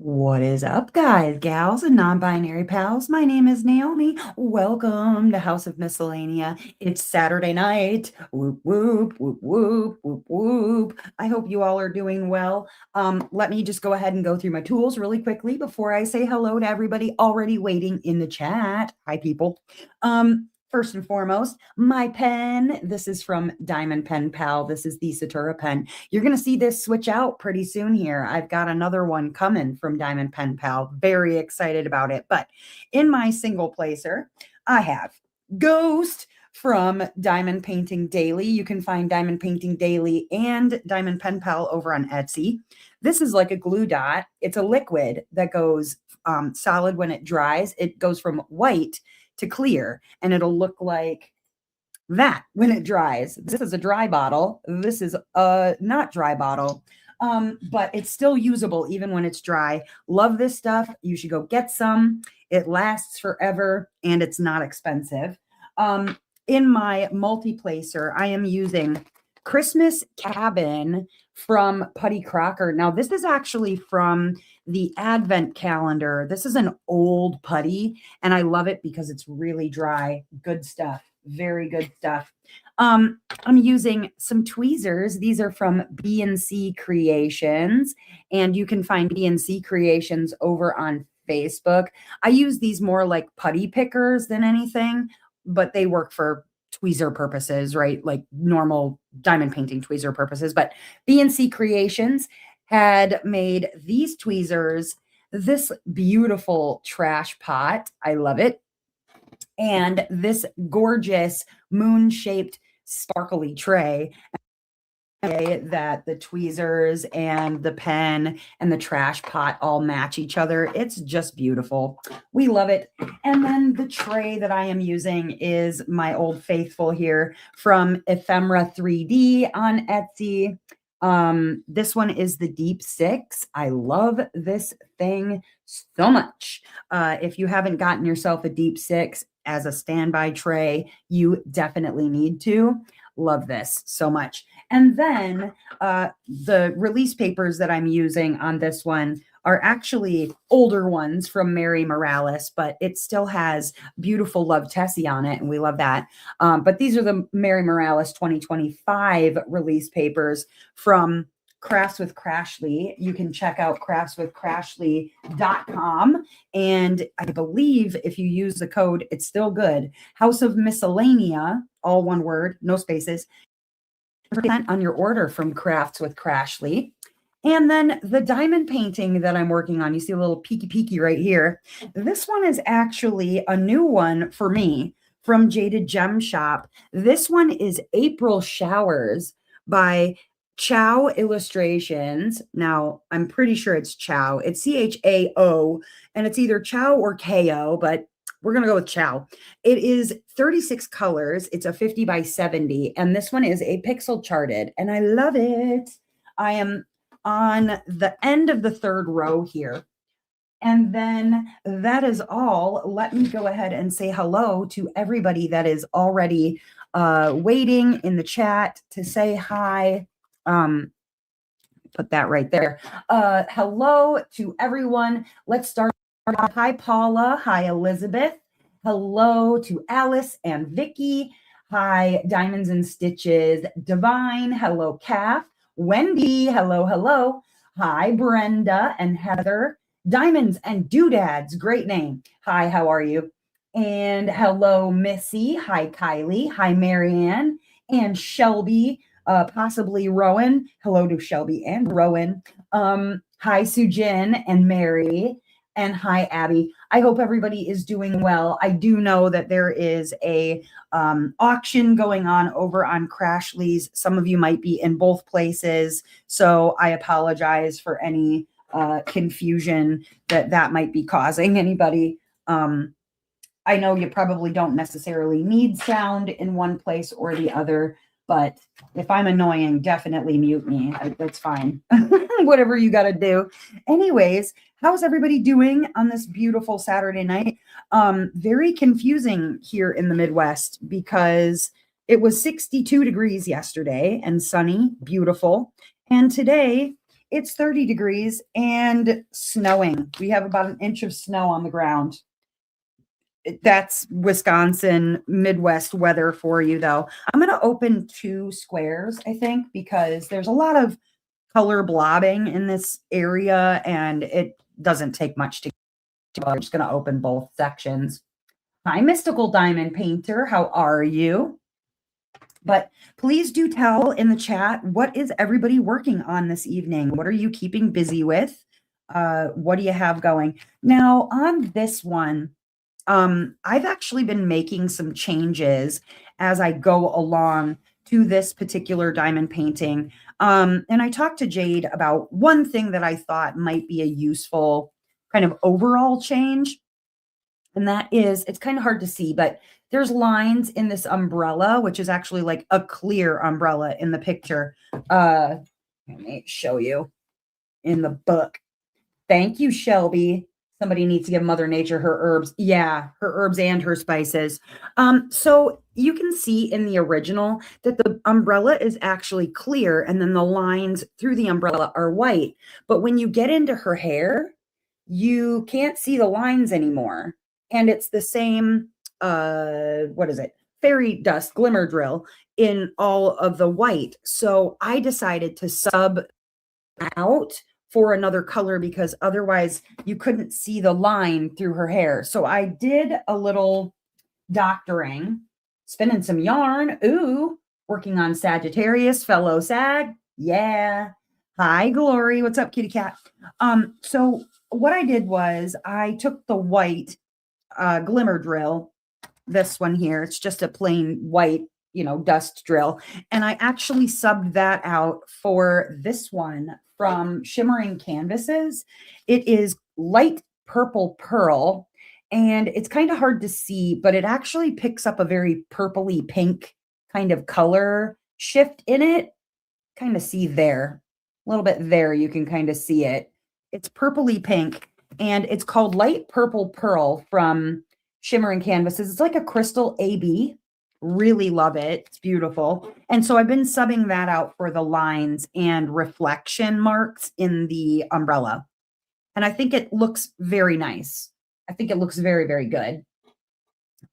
What is up, guys, gals, and non-binary pals? My name is Naomi. Welcome to House of Miscellanea. It's Saturday night. Whoop, whoop, whoop, whoop, whoop, whoop. I hope you all are doing well. Let me just go ahead and go through my tools really quickly before I say hello to everybody already waiting in the chat. Hi, people. First and foremost, my pen. This is from Diamond Pen Pal. This is the Satura pen. You're going to see this switch out pretty soon here. I've got another one coming from Diamond Pen Pal. Very excited about it. But in my single placer, I have Ghost from Diamond Painting Daily. You can find Diamond Painting Daily and Diamond Pen Pal over on Etsy. This is like a glue dot. It's a liquid that goes solid when it dries. It goes from white to clear, and it'll look like that when it dries. This is a dry bottle. This is a not dry bottle, but it's still usable even when it's dry. Love this stuff. You should go get some. It lasts forever and it's not expensive. In my multi-placer, I am using Christmas Cabin from Putty Crocker. Now, this is actually from the Advent calendar. This is an old putty, and I love it because it's really dry. Good stuff. Very good stuff. I'm using some tweezers. These are from B&C Creations, and you can find B&C Creations over on Facebook. I use these more like putty pickers than anything, but they work for tweezer purposes, right? Like normal diamond painting tweezer purposes. But B&C Creations had made these tweezers, this beautiful trash pot. I love it. And this gorgeous moon-shaped sparkly tray that the tweezers and the pen and the trash pot all match each other. It's just beautiful. We love it. And then the tray that I am using is my old faithful here from Ephemera 3D on Etsy. This one is the Deep Six. I love this thing so much. If you haven't gotten yourself a Deep Six as a standby tray, you definitely need to. Love this so much. And then the release papers that I'm using on this one are actually older ones from Mary Morales, but it still has beautiful Love Tessie on it, and we love that. But these are the Mary Morales 2025 release papers from Crafts with Crashly. You can check out craftswithcrashly.com. And I believe if you use the code, it's still good. House of Miscellanea, all one word, no spaces, on your order from Crafts with Crashly. And then the diamond painting that I'm working on, you see a little peeky right here. This one is actually a new one for me from Jaded Gem Shop. This one is April Showers by Chow Illustrations. Now, I'm pretty sure it's Chow. It's CHAO, and it's either Chow or KO, but we're going to go with Chow. It is 36 colors. It's a 50 by 70, and this one is a pixel charted, and I love it. I am on the end of the third row here. And then that is all. Let me go ahead and say hello to everybody that is already waiting in the chat to say hi. Put that right there. Hello to everyone. Let's start. Hi, Paula. Hi, Elizabeth. Hello to Alice and Vicky. Hi, Diamonds and Stitches. Divine. Hello, Kath. Wendy. Hello. Hi, Brenda and Heather. Diamonds and Doodads. Great name. Hi, how are you? And hello, Missy. Hi, Kylie. Hi, Marianne and Shelby. Possibly Rowan. Hello to Shelby and Rowan. Hi, Sujin and Mary. And hi, Abby. I hope everybody is doing well. I do know that there is a auction going on over on Crashly's. Some of you might be in both places, so I apologize for any confusion that might be causing anybody. I know you probably don't necessarily need sound in one place or the other, but if I'm annoying, definitely mute me. That's fine. Whatever you got to do. Anyways, how's everybody doing on this beautiful Saturday night? Very confusing here in the Midwest because it was 62 degrees yesterday and sunny, beautiful. And today it's 30 degrees and snowing. We have about an inch of snow on the ground. That's Wisconsin Midwest weather for you, though. I'm going to open 2 squares, I think, because there's a lot of color blobbing in this area and it doesn't take much to. I'm just going to open both sections. Hi, Mystical Diamond Painter. How are you? But please do tell in the chat, what is everybody working on this evening? What are you keeping busy with? What do you have going? Now, on this one, I've actually been making some changes as I go along to this particular diamond painting. And I talked to Jade about one thing that I thought might be a useful kind of overall change. And that is, it's kind of hard to see, but there's lines in this umbrella, which is actually like a clear umbrella in the picture. Let me show you in the book. Thank you, Shelby. Somebody needs to give Mother Nature her herbs. Yeah, her herbs and her spices. So you can see in the original that the umbrella is actually clear and then the lines through the umbrella are white. But when you get into her hair, you can't see the lines anymore. And it's the same, what is it? Fairy dust glimmer drill in all of the white. So I decided to sub out for another color because otherwise you couldn't see the line through her hair. So I did a little doctoring, spinning some yarn. Ooh, working on Sagittarius, fellow Sag. Yeah. Hi, Glory. What's up, kitty cat? So what I did was I took the white glimmer drill, this one here. It's just a plain white, dust drill. And I actually subbed that out for this one from Shimmering Canvases. It is light purple pearl, and it's kind of hard to see, but it actually picks up a very purpley pink kind of color shift in it. Kind of see there, a little bit there, you can kind of see it. It's purpley pink, and it's called Light Purple Pearl from Shimmering Canvases. It's like a crystal AB. Really love it. It's beautiful. And so I've been subbing that out for the lines and reflection marks in the umbrella. And I think it looks very nice. I think it looks very, very good.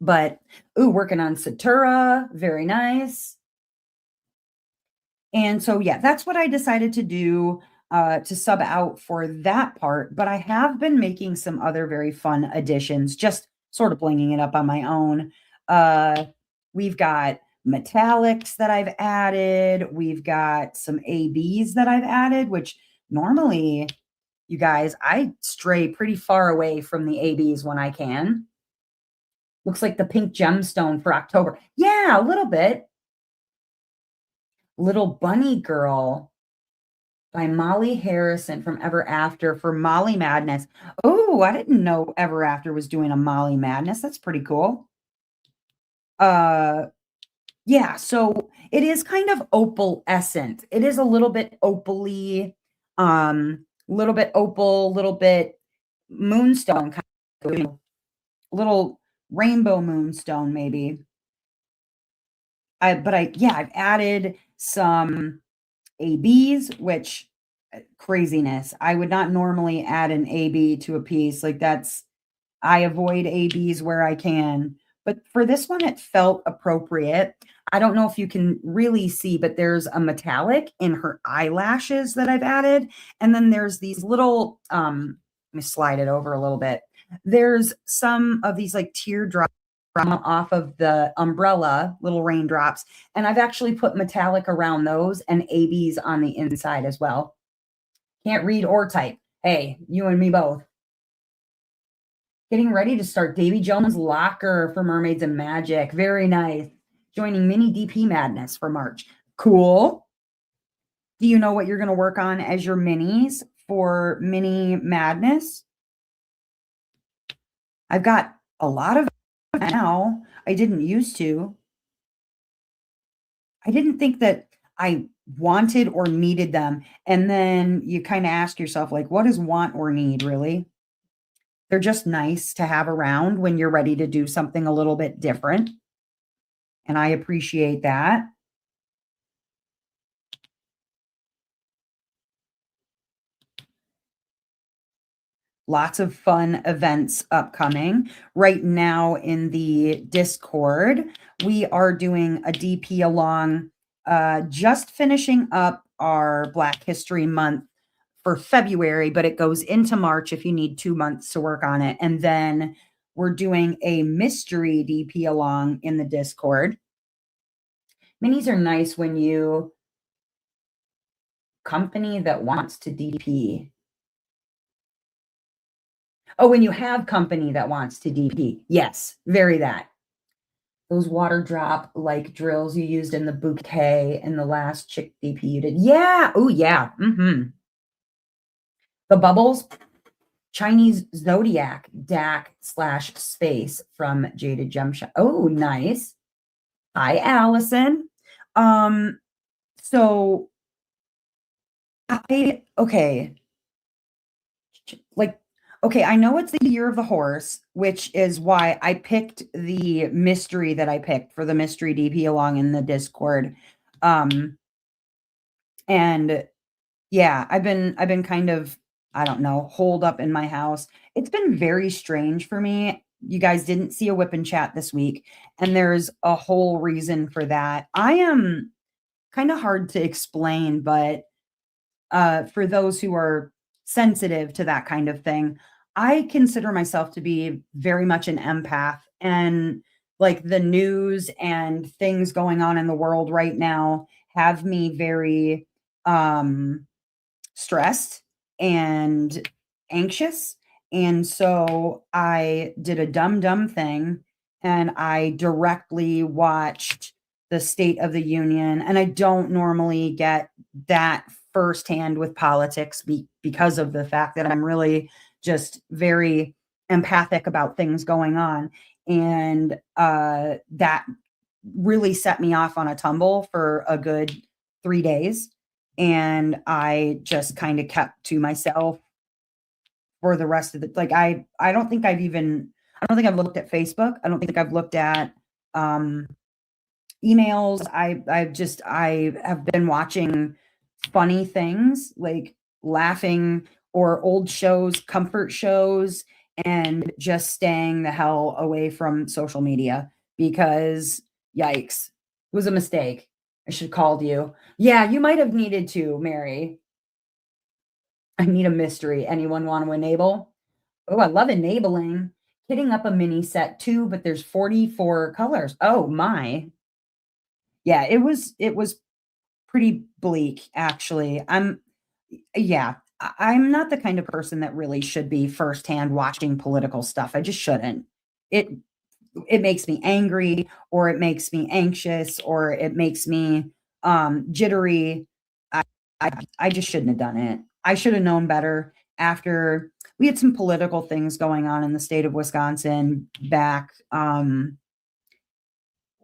But, ooh, working on Satura. Very nice. And so, yeah, that's what I decided to do to sub out for that part. But I have been making some other very fun additions, just sort of blinging it up on my own. We've got metallics that I've added. We've got some ABs that I've added, which normally, you guys, I stray pretty far away from the ABs when I can. Looks like the pink gemstone for October. Yeah, a little bit. Little Bunny Girl by Molly Harrison from Ever After for Molly Madness. Oh, I didn't know Ever After was doing a Molly Madness. That's pretty cool. Yeah, so it is kind of opalescent. It is a little bit opally, little bit opal, little bit moonstone, kind of, little rainbow moonstone, maybe. I've added some ABs, which craziness. I would not normally add an AB to a piece. Like I avoid ABs where I can. But for this one, it felt appropriate. I don't know if you can really see, but there's a metallic in her eyelashes that I've added. And then there's these little, let me slide it over a little bit. There's some of these like teardrops off of the umbrella, little raindrops. And I've actually put metallic around those and ABs on the inside as well. Can't read or type. Hey, you and me both. Getting ready to start Davy Jones Locker for Mermaids and Magic. Very nice. Joining Mini DP Madness for March. Cool. Do you know what you're going to work on as your minis for Mini Madness? I've got a lot of now. I didn't used to. I didn't think that I wanted or needed them. And then you kind of ask yourself, like, what is want or need, really? They're just nice to have around when you're ready to do something a little bit different. And I appreciate that. lots of fun events upcoming. Right now in the Discord, we are doing a DP along, just finishing up our Black History Month for February, but it goes into March if you need 2 months to work on it. And then we're doing a mystery DP along in the Discord. Minis are nice when you company that wants to DP. Oh, when you have company that wants to DP. Yes, very that. Those water drop like drills you used in the bouquet in the last chick DP you did. Yeah. Oh, yeah. The bubbles, Chinese Zodiac DAC / space from Jaded Gem Shop. Oh, nice. Hi, Allison. So okay. Like, okay, I know it's the year of the horse, which is why I picked the mystery that I picked for the mystery DP along in the Discord. And yeah, I've been kind of, I don't know, holed up in my house. It's been very strange for me. You guys didn't see a whip and chat this week, and there's a whole reason for that. I am kind of hard to explain, but for those who are sensitive to that kind of thing, I consider myself to be very much an empath. And like the news and things going on in the world right now have me very stressed and anxious. And so I did a dumb thing and I directly watched the State of the Union. And I don't normally get that firsthand with politics because of the fact that I'm really just very empathic about things going on. And that really set me off on a tumble for a good 3 days. And I just kind of kept to myself for the rest of the, like, I don't think I don't think I've looked at Facebook. I don't think I've looked at um emails. I have been watching funny things, like laughing, or old shows, comfort shows, and just staying the hell away from social media because yikes, it was a mistake. I should have called you. Yeah, you might have needed to, Mary. I need a mystery. Anyone want to enable? Oh, I love enabling. Hitting up a mini set too, but there's 44 colors. Oh my. Yeah, it was pretty bleak actually. Yeah, I'm not the kind of person that really should be firsthand watching political stuff. I just shouldn't. It it makes me angry, or it makes me anxious, or it makes me jittery. I, I just shouldn't have done it. I should have known better after we had some political things going on in the state of Wisconsin back.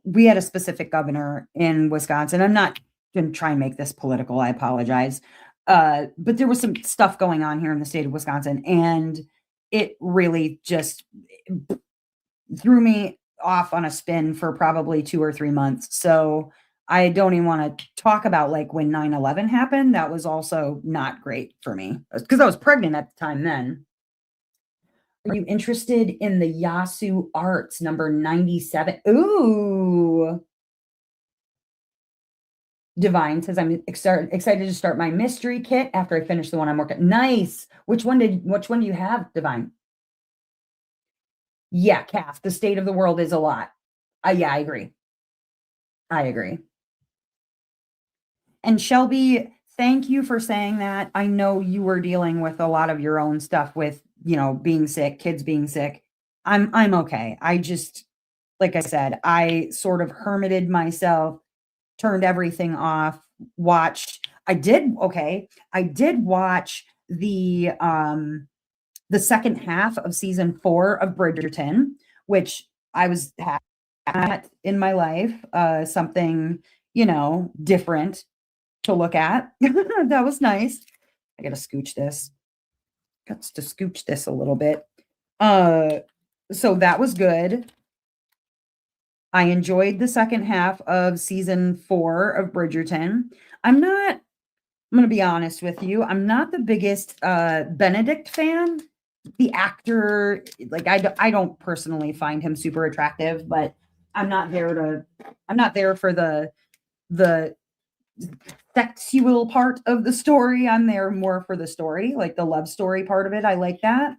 We had a specific governor in Wisconsin. I'm not going to try and make this political. I apologize. But there was some stuff going on here in the state of Wisconsin, and it really just threw me off on a spin for probably 2 or 3 months. So I don't even want to talk about like when 9/11 happened. That was also not great for me because I was pregnant at the time then. Are you interested in the Yasu Arts number 97? Ooh. Divine says I'm excited to start my mystery kit after I finish the one I'm working. Nice. Which one do you have, Divine? Yeah, calf. The state of the world is a lot. Yeah, I agree. I agree. And Shelby, thank you for saying that. I know you were dealing with a lot of your own stuff with, being sick, kids being sick. I'm okay. I just, like I said, I sort of hermited myself, turned everything off, watched. I did watch the second half of season 4 of Bridgerton, which I was at in my life, something, different to look at. That was nice. I gotta scooch this. Got to scooch this a little bit. Uh, so that was good. I enjoyed the second half of season 4 of Bridgerton. I'm gonna be honest with you. I'm not the biggest Benedict fan. the actor, like I don't personally find him super attractive, but I'm not there to I'm not there for the sexual part of the story. I'm there more for the story, like the love story part of it. I like that.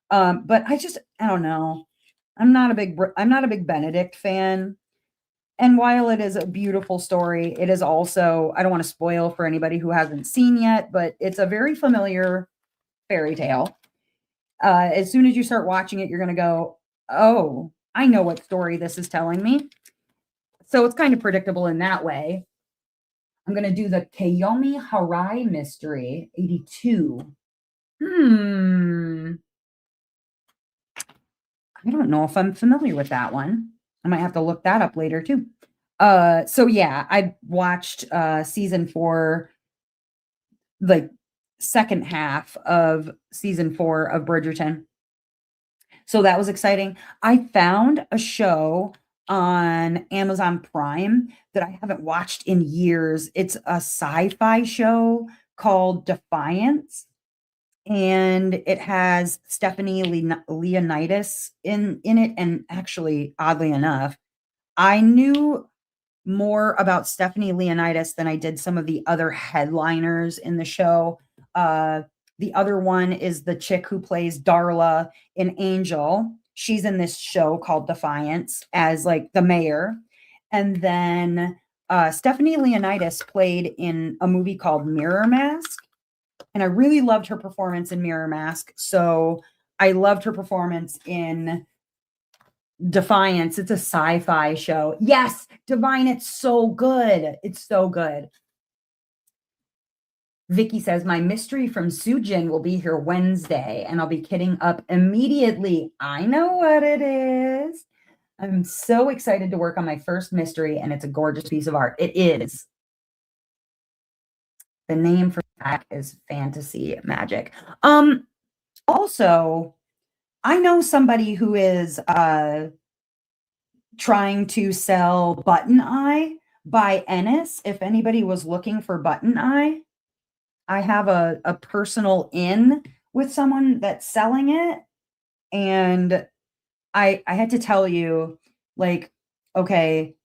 But I don't know. I'm not a big Benedict fan. And while it is a beautiful story, it is also, I don't want to spoil for anybody who hasn't seen yet, but it's a very familiar fairy tale. As soon as you start watching it, you're going to go, oh, I know what story this is telling me. So it's kind of predictable in that way. I'm going to do the Kayomi Harai mystery, 82. Hmm. I don't know if I'm familiar with that one. I might have to look that up later too. So yeah, I watched season 4, like second half of season 4 of Bridgerton. So that was exciting. I found a show on Amazon Prime that I haven't watched in years. It's a sci-fi show called Defiance, and it has Stephanie Leonidas in it. And actually, oddly enough, I knew more about Stephanie Leonidas than I did some of the other headliners in the show. The other one is the chick who plays Darla in Angel. She's in this show called Defiance as like the mayor. And then Stephanie Leonidas played in a movie called Mirror Mask. And I really loved her performance in Mirror Mask. So I loved her performance in Defiance. It's a sci-fi show. Yes, Divine. It's so good. It's so good. Vicky says my mystery from Sujin will be here Wednesday, and I'll be kitting up immediately. I know what it is. I'm so excited to work on my first mystery, and it's a gorgeous piece of art. It is. The name for that is Fantasy Magic. Also, I know somebody who is trying to sell Button Eye by Ennis. If anybody was looking for Button Eye, I have a personal in with someone that's selling it. And I had to tell you, like, okay,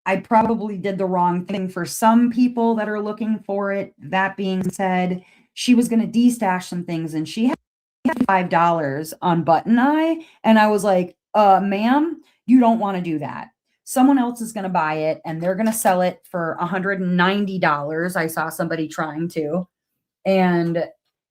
I probably did the wrong thing for some people that are looking for it. That being said, she was going to destash some things and she had $5 on Button Eye. And I was like, ma'am, you don't want to do that. Someone else is going to buy it and they're going to sell it for $190. I saw somebody trying to. And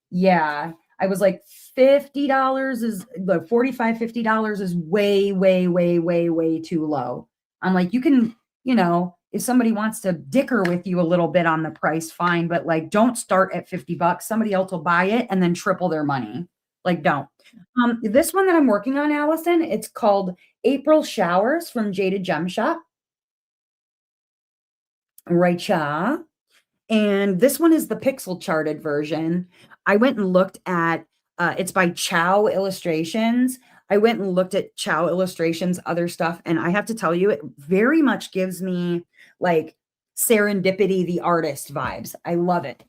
yeah, I was like, $50 is like $45, $50 is way, way, way, way, way too low. I'm like, you can, if somebody wants to dicker with you a little bit on the price, fine, but like, don't start at $50. Somebody else will buy it and then triple their money. Like, don't. This one that I'm working on, Allison, it's called April Showers from Jaded Gem Shop. Right, yeah. And this one is the pixel charted version. I went and looked at it's by Chow Illustrations. I went and looked at Chow Illustrations other stuff, and I have to tell you, it very much gives me like Serendipity the artist vibes. I love it.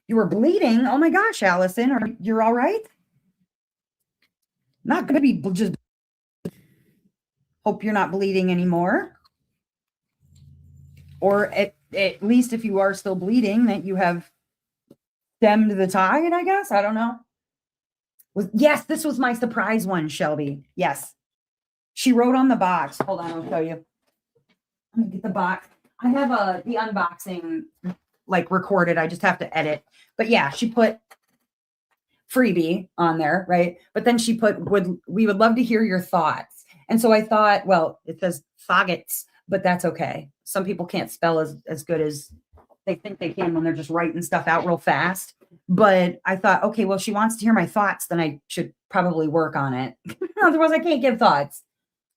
You were bleeding. Oh my gosh, Allison, you're all right? Not going to be just hope you're not bleeding anymore. Or at least if you are still bleeding, that you have stemmed the tide, I guess. I don't know. Yes, this was my surprise one, Shelby. Yes. She wrote on the box. Hold on, I'll show you. Let me get the box. I have the unboxing like recorded. I just have to edit. But yeah, she put freebie on there, right? But then she put we would love to hear your thoughts. And so I thought, well, it says faggots, but that's okay. Some people can't spell as good as they think they can when they're just writing stuff out real fast. But I thought, okay, well, she wants to hear my thoughts, then I should probably work on it. Otherwise, I can't give thoughts.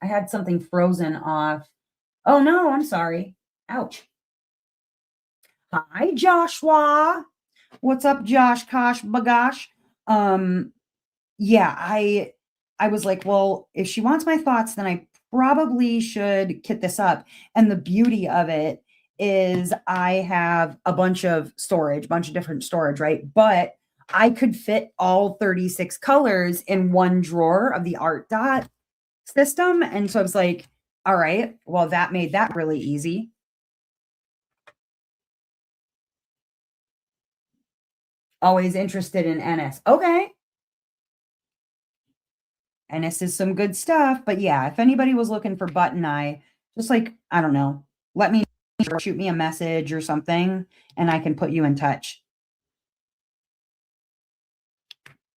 I had something frozen off. Oh no, I'm sorry. Ouch. Hi, Joshua. What's up, Josh Kosh Bagosh? Um, yeah, I was like, well, if she wants my thoughts, then I probably should kit this up. And the beauty of it is I have a bunch of different storage, right? But I could fit all 36 colors in one drawer of the Art Dot system. And so I was like, all right, well, that made that really easy. Always interested in NS. Okay. NS is some good stuff. But yeah, if anybody was looking for button eye, just like, I don't know, let me shoot me a message or something and I can put you in touch.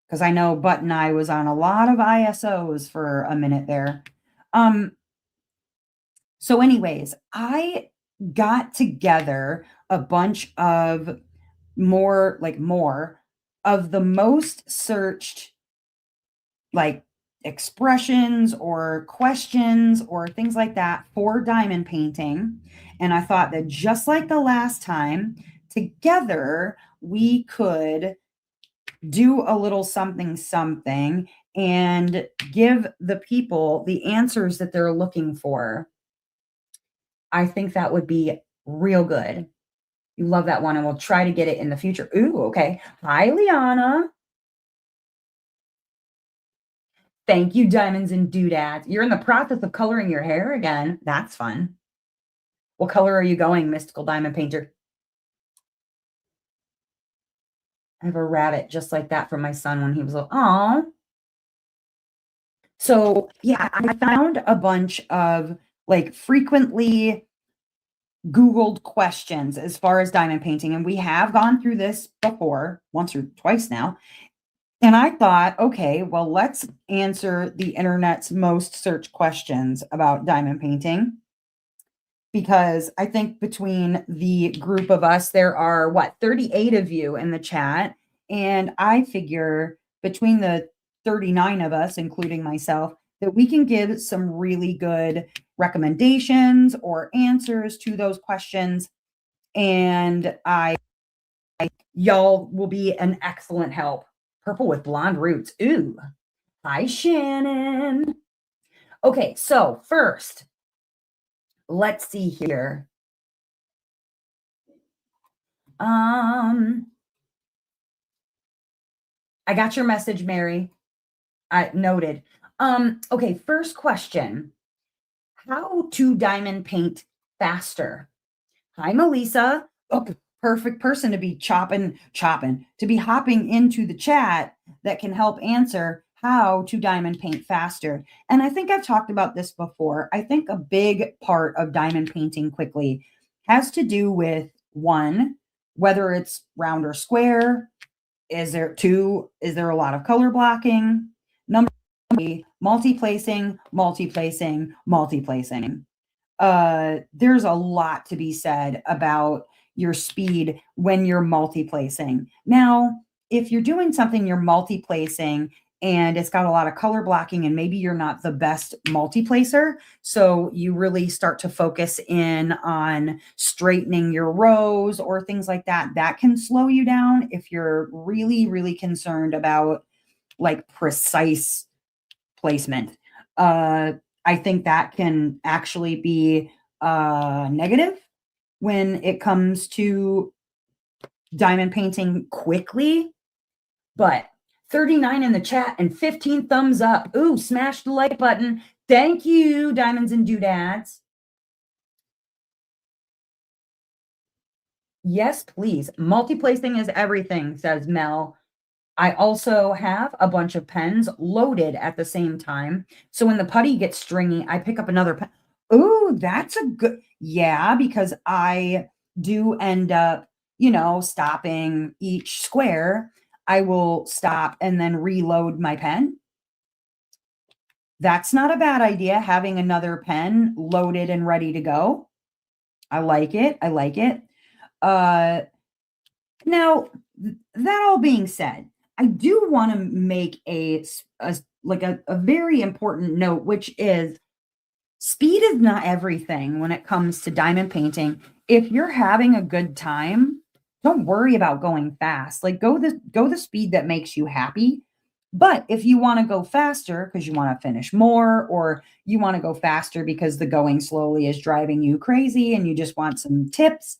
Because I know button eye was on a lot of ISOs for a minute there. Um, so, anyways, I got together a bunch of more of the most searched like expressions or questions or things like that for diamond painting. And I thought that just like the last time, together we could do a little something something and give the people the answers that they're looking for. I think that would be real good. You love that one, and we'll try to get it in the future. Ooh, okay. Hi, Liana. Thank you, Diamonds and Doodads. You're in the process of coloring your hair again. That's fun. What color are you going, Mystical Diamond Painter? I have a rabbit just like that from my son when he was little. Oh. So, yeah, I found a bunch of like frequently Googled questions as far as diamond painting. And we have gone through this before, once or twice now. And I thought, okay, well, let's answer the internet's most searched questions about diamond painting. Because I think between the group of us, there are what, 38 of you in the chat. And I figure between the 39 of us, including myself, that we can give some really good recommendations or answers to those questions. And y'all will be an excellent help. Purple with blonde roots. Ooh. Hi, Shannon. Okay, so first, let's see here. I got your message, Mary. I noted. Okay, first question. How to diamond paint faster? Hi, Melissa. Oh, perfect person to be to be hopping into the chat that can help answer how to diamond paint faster. And I think I've talked about this before. I think a big part of diamond painting quickly has to do with one, whether it's round or square. Is there a lot of color blocking? Number three, multi-placing, multi-placing, multi-placing. There's a lot to be said about your speed when you're multi-placing. Now, if you're doing something you're multi-placing and it's got a lot of color blocking and maybe you're not the best multi-placer, so you really start to focus in on straightening your rows or things like that, that can slow you down if you're really, really concerned about like precise placement. I think that can actually be negative when it comes to diamond painting quickly. But 39 in the chat and 15 thumbs up. Ooh, smash the like button. Thank you, Diamonds and Doodads. Yes, please. Multi-placing is everything, says Mel. I also have a bunch of pens loaded at the same time. So when the putty gets stringy, I pick up another pen. Ooh, that's a good, yeah, because I do end up, stopping each square. I will stop and then reload my pen. That's not a bad idea, having another pen loaded and ready to go. I like it. I like it. Now, that all being said, I do want to make a very important note, which is speed is not everything when it comes to diamond painting. If you're having a good time, don't worry about going fast. Like go the speed that makes you happy. But if you want to go faster because you want to finish more, or you want to go faster because the going slowly is driving you crazy and you just want some tips,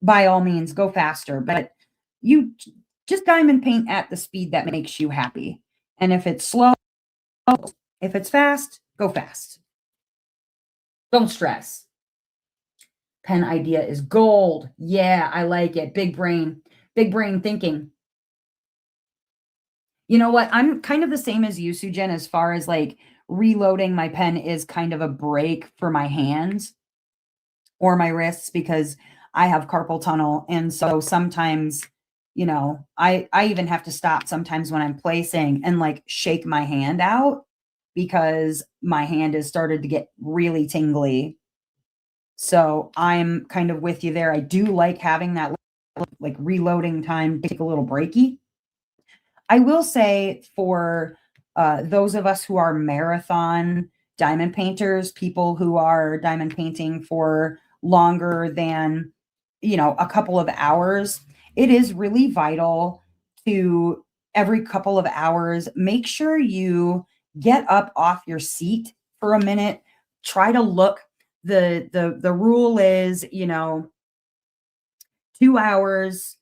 by all means, go faster. But you just diamond paint at the speed that makes you happy. And if it's slow, if it's fast, go fast. Don't stress. Pen idea is gold. Yeah, I like it. Big brain thinking. You know what? I'm kind of the same as you, Sujan, as far as like reloading my pen is kind of a break for my hands or my wrists because I have carpal tunnel. And so sometimes, I even have to stop sometimes when I'm placing and like shake my hand out because my hand has started to get really tingly. So I'm kind of with you there. I do like having that like reloading time, take a little breaky. I will say for those of us who are marathon diamond painters, people who are diamond painting for longer than, a couple of hours, it is really vital to every couple of hours make sure you get up off your seat for a minute. Try to look. The rule is, 2 hours,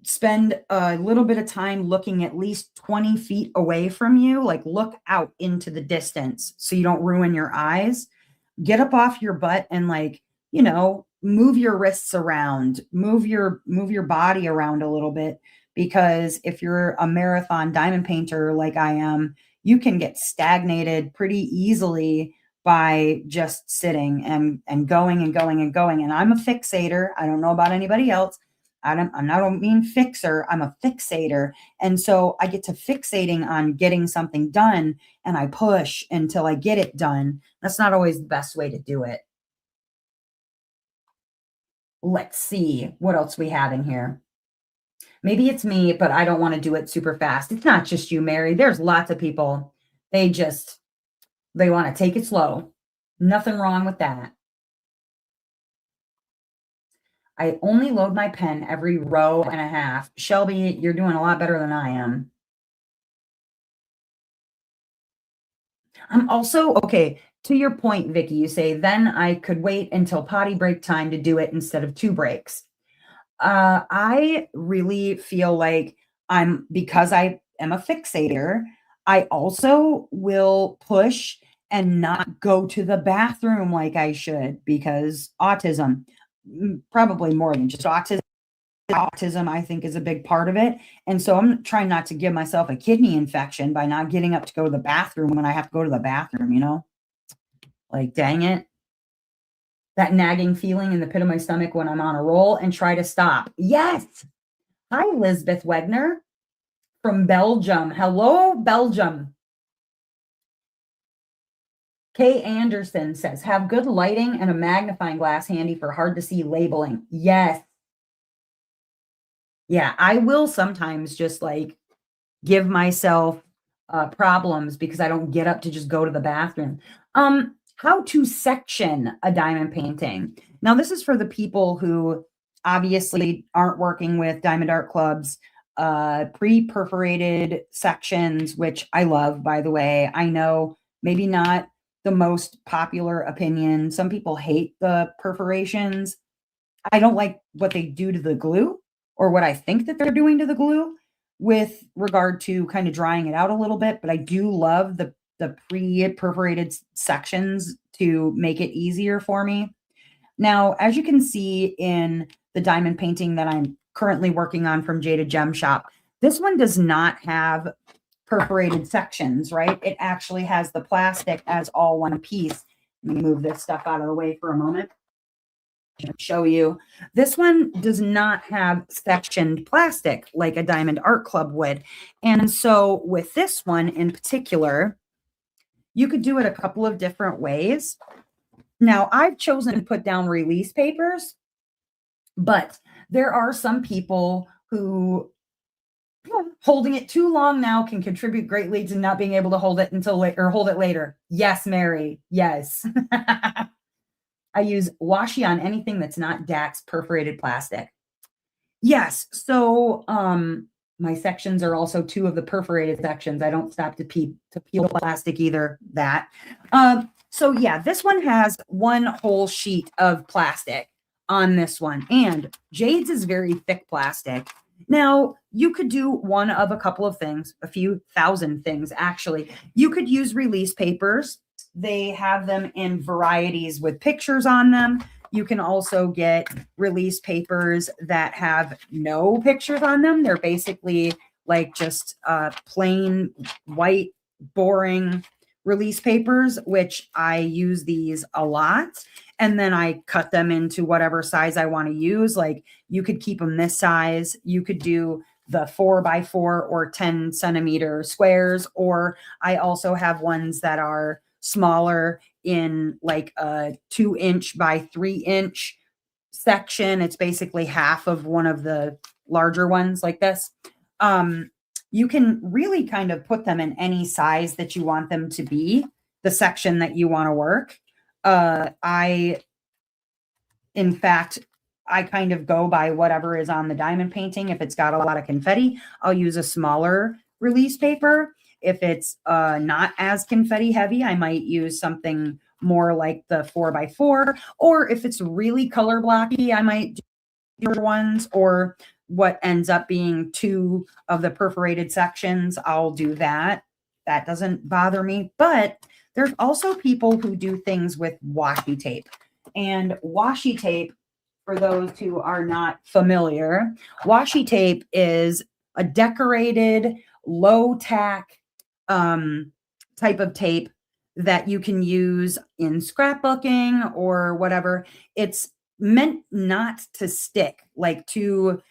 spend a little bit of time looking at least 20 feet away from you, like look out into the distance so you don't ruin your eyes. Get up off your butt and like, move your wrists around, move your body around a little bit, because if you're a marathon diamond painter like I am, you can get stagnated pretty easily by just sitting and going and going and going. And I'm a fixator. I don't know about anybody else. I don't mean fixer. I'm a fixator. And so I get to fixating on getting something done and I push until I get it done. That's not always the best way to do it. Let's see what else we have in here. Maybe it's me, but I don't want to do it super fast. It's not just you, Mary. There's lots of people. They want to take it slow. Nothing wrong with that. I only load my pen every row and a half. Shelby, you're doing a lot better than I am. I'm also okay. To your point, Vicky, you say then I could wait until potty break time to do it instead of two breaks. I really feel like because I am a fixator, I also will push and not go to the bathroom like I should because autism, probably more than just autism. Autism, I think, is a big part of it. And so I'm trying not to give myself a kidney infection by not getting up to go to the bathroom when I have to go to the bathroom. Like, dang it. That nagging feeling in the pit of my stomach when I'm on a roll and try to stop. Yes. Hi, Lisbeth Wegner from Belgium. Hello, Belgium. Kay Anderson says, have good lighting and a magnifying glass handy for hard to see labeling. Yes. Yeah, I will sometimes just like give myself problems because I don't get up to just go to the bathroom. How to section a diamond painting. Now, this is for the people who obviously aren't working with diamond art clubs. Pre-perforated sections, which I love, by the way. I know maybe not the most popular opinion. Some people hate the perforations. I don't like what they do to the glue or what I think that they're doing to the glue with regard to kind of drying it out a little bit, but I do love the pre-perforated sections to make it easier for me. Now, as you can see in the diamond painting that I'm currently working on from Jada Gem Shop, this one does not have perforated sections, right? It actually has the plastic as all one piece. Let me move this stuff out of the way for a moment. Show you. This one does not have sectioned plastic like a Diamond Art Club would. And so with this one in particular, you could do it a couple of different ways. Now, I've chosen to put down release papers, but there are some people who holding it too long now can contribute greatly to not being able to hold it until later or hold it later. Yes, Mary. Yes. I use washi on anything that's not Dax perforated plastic. Yes. So My sections are also two of the perforated sections. I don't stop to peel plastic either. That. So yeah, this one has one whole sheet of plastic on this one, and Jade's is very thick plastic. Now, you could do one of a couple of things, a few thousand things actually. You could use release papers. They have them in varieties with pictures on them. You can also get release papers that have no pictures on them. They're basically like just plain white, boring release papers, which I use these a lot. And then I cut them into whatever size I want to use. Like you could keep them this size. You could do the 4x4 or 10 centimeter squares, or I also have ones that are smaller in like a 2-inch by 3-inch section. It's basically half of one of the larger ones like this. You can really kind of put them in any size that you want them to be, the section that you want to work. In fact, I kind of go by whatever is on the diamond painting. If it's got a lot of confetti, I'll use a smaller release paper. If it's not as confetti heavy, I might use something more like the 4x4. Or if it's really color blocky, I might do bigger ones, or what ends up being two of the perforated sections, I'll do that. That doesn't bother me. But there's also people who do things with washi tape. And washi tape, for those who are not familiar, washi tape is a decorated, low tack type of tape that you can use in scrapbooking or whatever. It's meant not to stick, like to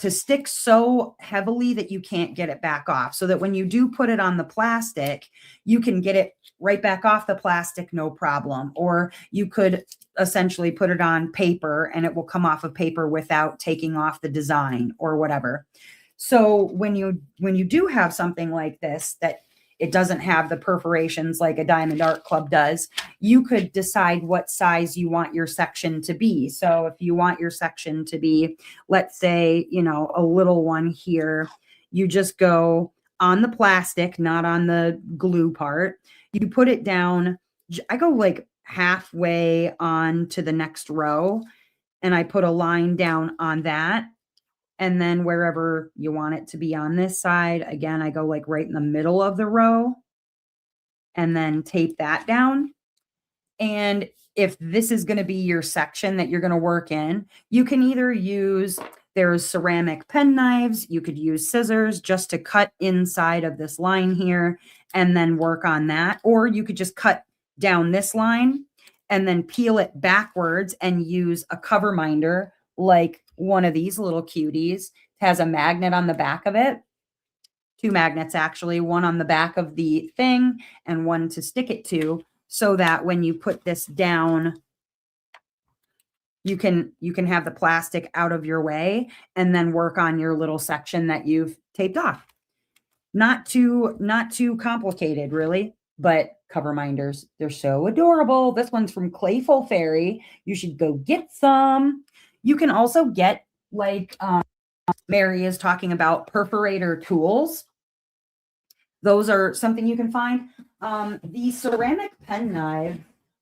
stick so heavily that you can't get it back off, so that when you do put it on the plastic, you can get it right back off the plastic, no problem. Or you could essentially put it on paper and it will come off of paper without taking off the design or whatever. So when you do have something like this that it doesn't have the perforations like a Diamond Art Club does, you could decide what size you want your section to be. So if you want your section to be, let's say, a little one here, you just go on the plastic, not on the glue part. You put it down. I go like halfway on to the next row, and I put a line down on that. And then wherever you want it to be on this side, again, I go like right in the middle of the row and then tape that down. And if this is going to be your section that you're going to work in, you can either use, there's ceramic pen knives, you could use scissors just to cut inside of this line here and then work on that. Or you could just cut down this line and then peel it backwards and use a cover minder like one of these little cuties. It has a magnet on the back of it. Two magnets, actually, one on the back of the thing and one to stick it to, so that when you put this down, you can have the plastic out of your way and then work on your little section that you've taped off. Not too complicated, really, but cover minders, they're so adorable. This one's from Clayful Fairy. You should go get some. You can also get, like Mary is talking about, perforator tools. Those are something you can find. The ceramic pen knife,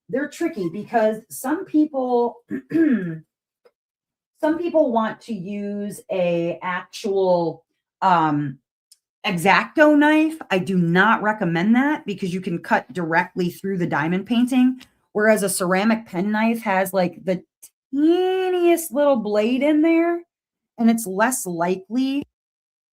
they're tricky because some people want to use a actual X-Acto knife. I do not recommend that because you can cut directly through the diamond painting, whereas a ceramic pen knife has like the teeniest little blade in there, and it's less likely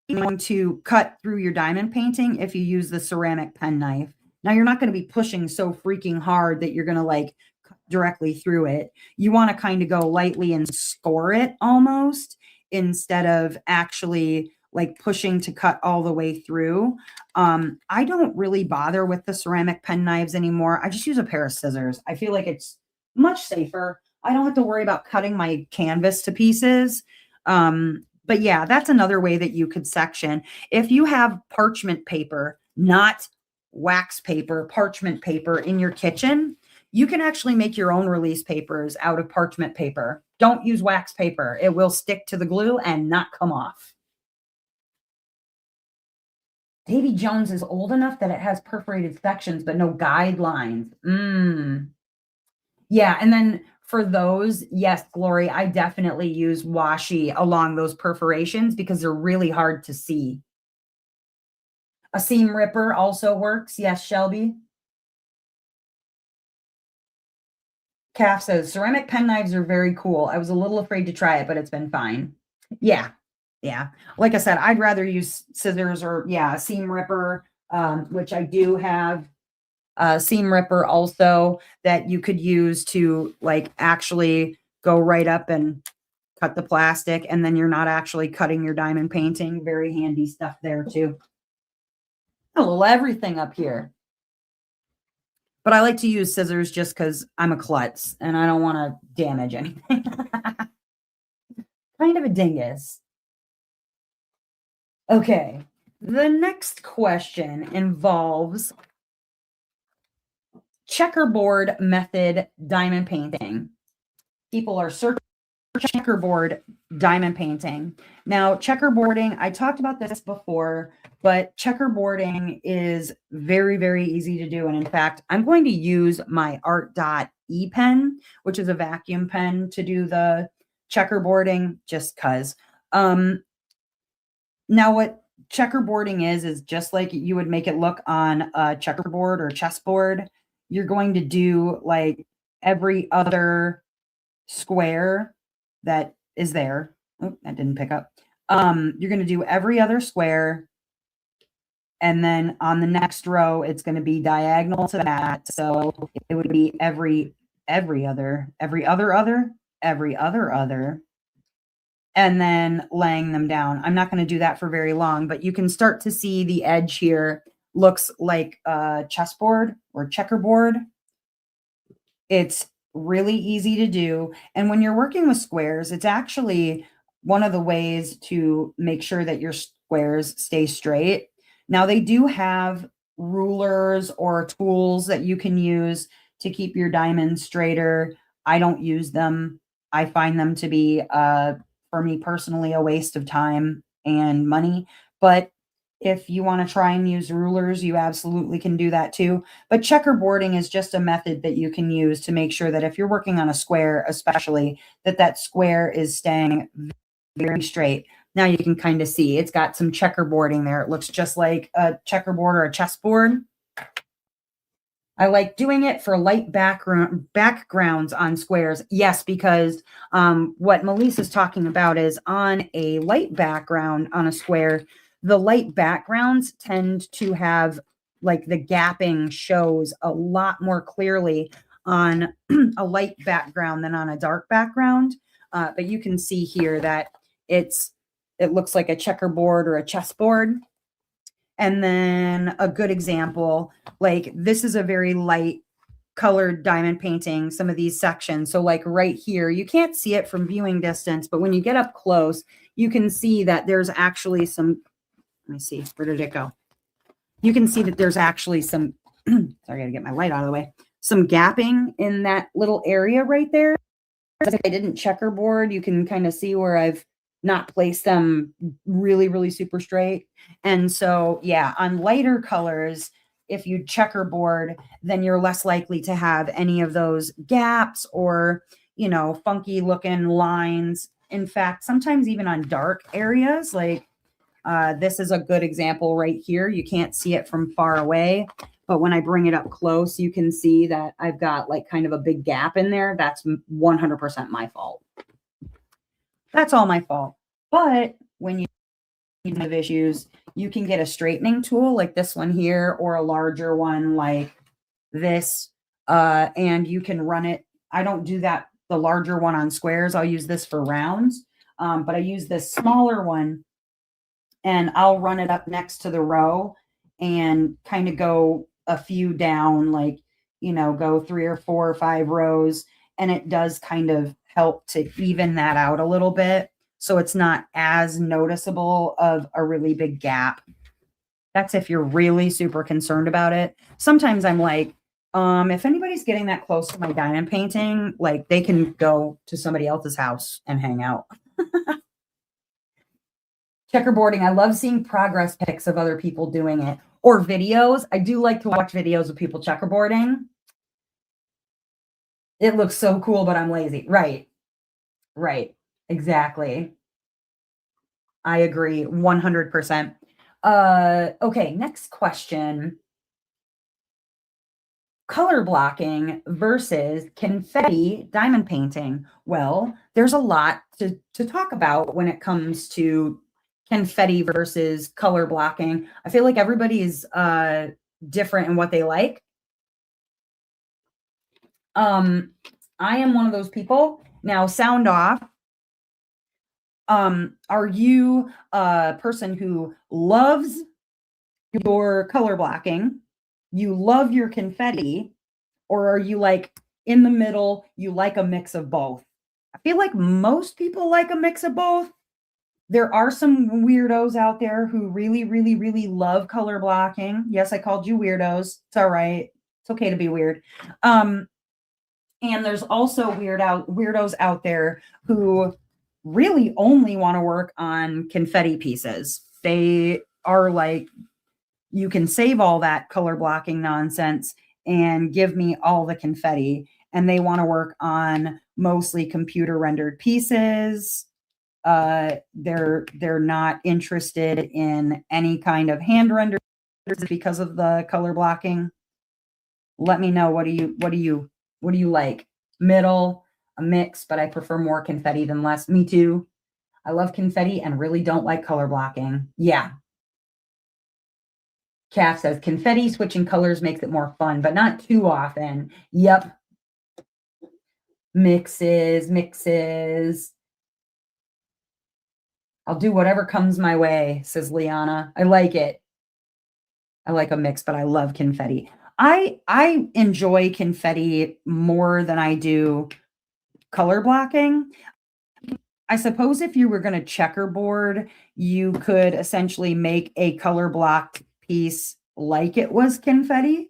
going to cut through your diamond painting if you use the ceramic pen knife. Now, you're not going to be pushing so freaking hard that you're going to like cut directly through it. You want to kind of go lightly and score it almost, instead of actually like pushing to cut all the way through. I don't really bother with the ceramic pen knives anymore. I just use a pair of scissors. I feel like it's much safer. I don't have to worry about cutting my canvas to pieces. But yeah, that's another way that you could section. If you have parchment paper, not wax paper, parchment paper in your kitchen, you can actually make your own release papers out of parchment paper. Don't use wax paper. It will stick to the glue and not come off. Davy Jones is old enough that it has perforated sections, but no guidelines. Yeah, and then for those, yes, Glory, I definitely use washi along those perforations because they're really hard to see. A seam ripper also works. Yes, Shelby. Calf says ceramic pen knives are very cool. I was a little afraid to try it, but it's been fine. Yeah. Yeah. Like I said, I'd rather use scissors or yeah, a seam ripper, which I do have a seam ripper also that you could use to like actually go right up and cut the plastic, and then you're not actually cutting your diamond painting. Very handy stuff there too. A little everything up here. But I like to use scissors just because I'm a klutz and I don't want to damage anything. Kind of a dingus. Okay. The next question involves checkerboard method diamond painting. People are searching for checkerboard diamond painting. Now, checkerboarding, I talked about this before, but checkerboarding is very, very easy to do. And in fact, I'm going to use my Art Dot E pen, which is a vacuum pen, to do the checkerboarding just because. Now, what checkerboarding is just like you would make it look on a checkerboard or chessboard. You're going to do like every other square that is there. Oh, that didn't pick up. You're going to do every other square. And then on the next row, it's going to be diagonal to that. So it would be every other, and then laying them down. I'm not going to do that for very long, but you can start to see the edge here looks like a chessboard or checkerboard. It's really easy to do. And when you're working with squares, it's actually one of the ways to make sure that your squares stay straight. Now, they do have rulers or tools that you can use to keep your diamonds straighter. I don't use them. I find them to be, for me personally, a waste of time and money. But if you want to try and use rulers, you absolutely can do that too. But checkerboarding is just a method that you can use to make sure that if you're working on a square, especially, that that square is staying very straight. Now you can kind of see it's got some checkerboarding there. It looks just like a checkerboard or a chessboard. I like doing it for light backgrounds on squares. Yes, because what Melissa's talking about is on a light background on a square, the light backgrounds tend to have like the gapping shows a lot more clearly on a light background than on a dark background. But you can see here that it looks like a checkerboard or a chessboard. And then a good example, like this is a very light colored diamond painting, some of these sections. So like right here, you can't see it from viewing distance, but when you get up close, you can see that there's actually some, let me see, where did it go? You can see that there's actually some, sorry, I gotta get my light out of the way, some gapping in that little area right there. If I didn't checkerboard, you can kind of see where I've not placed them really, really super straight. And so, yeah, on lighter colors, if you checkerboard, then you're less likely to have any of those gaps or, you know, funky looking lines. In fact, sometimes even on dark areas, like this is a good example right here. You can't see it from far away, but when I bring it up close, you can see that I've got like kind of a big gap in there. That's 100% my fault. That's all my fault. But when you have issues, you can get a straightening tool like this one here or a larger one like this, and you can run it. I don't do that, the larger one on squares. I'll use this for rounds, but I use this smaller one and I'll run it up next to the row and kind of go a few down, like, you know, go 3 or 4 or 5 rows. And it does kind of help to even that out a little bit. So it's not as noticeable of a really big gap. That's if you're really super concerned about it. Sometimes I'm like, if anybody's getting that close to my diamond painting, like they can go to somebody else's house and hang out. Checkerboarding, I love seeing progress pics of other people doing it or videos. I do like to watch videos of people checkerboarding. It looks so cool, but I'm lazy. Right. Right. Exactly. I agree 100%. Okay, next question. Color blocking versus confetti diamond painting. Well, there's a lot to talk about when it comes to confetti versus color blocking. I feel like everybody is different in what they like. Um, I am one of those people. Now, sound off. Are you a person who loves your color blocking? You love your confetti, or are you like in the middle? You like a mix of both? I feel like most people like a mix of both. There are some weirdos out there who really, really, really love color blocking. Yes, I called you weirdos. It's all right. It's okay to be weird. Um, and there's also weirdos out there who really only want to work on confetti pieces. They are like, you can save all that color blocking nonsense and give me all the confetti. And they want to work on mostly computer rendered pieces. They're not interested in any kind of hand renders because of the color blocking. Let me know, what do you like? Middle, a mix, but I prefer more confetti than less. Me too. I love confetti and really don't like color blocking. Yeah. Calf says confetti switching colors makes it more fun, but not too often. Yep. Mixes. I'll do whatever comes my way, says Liana. I like it. I like a mix, but I love confetti. I enjoy confetti more than I do color blocking. I suppose if you were going to checkerboard, you could essentially make a color blocked piece like it was confetti.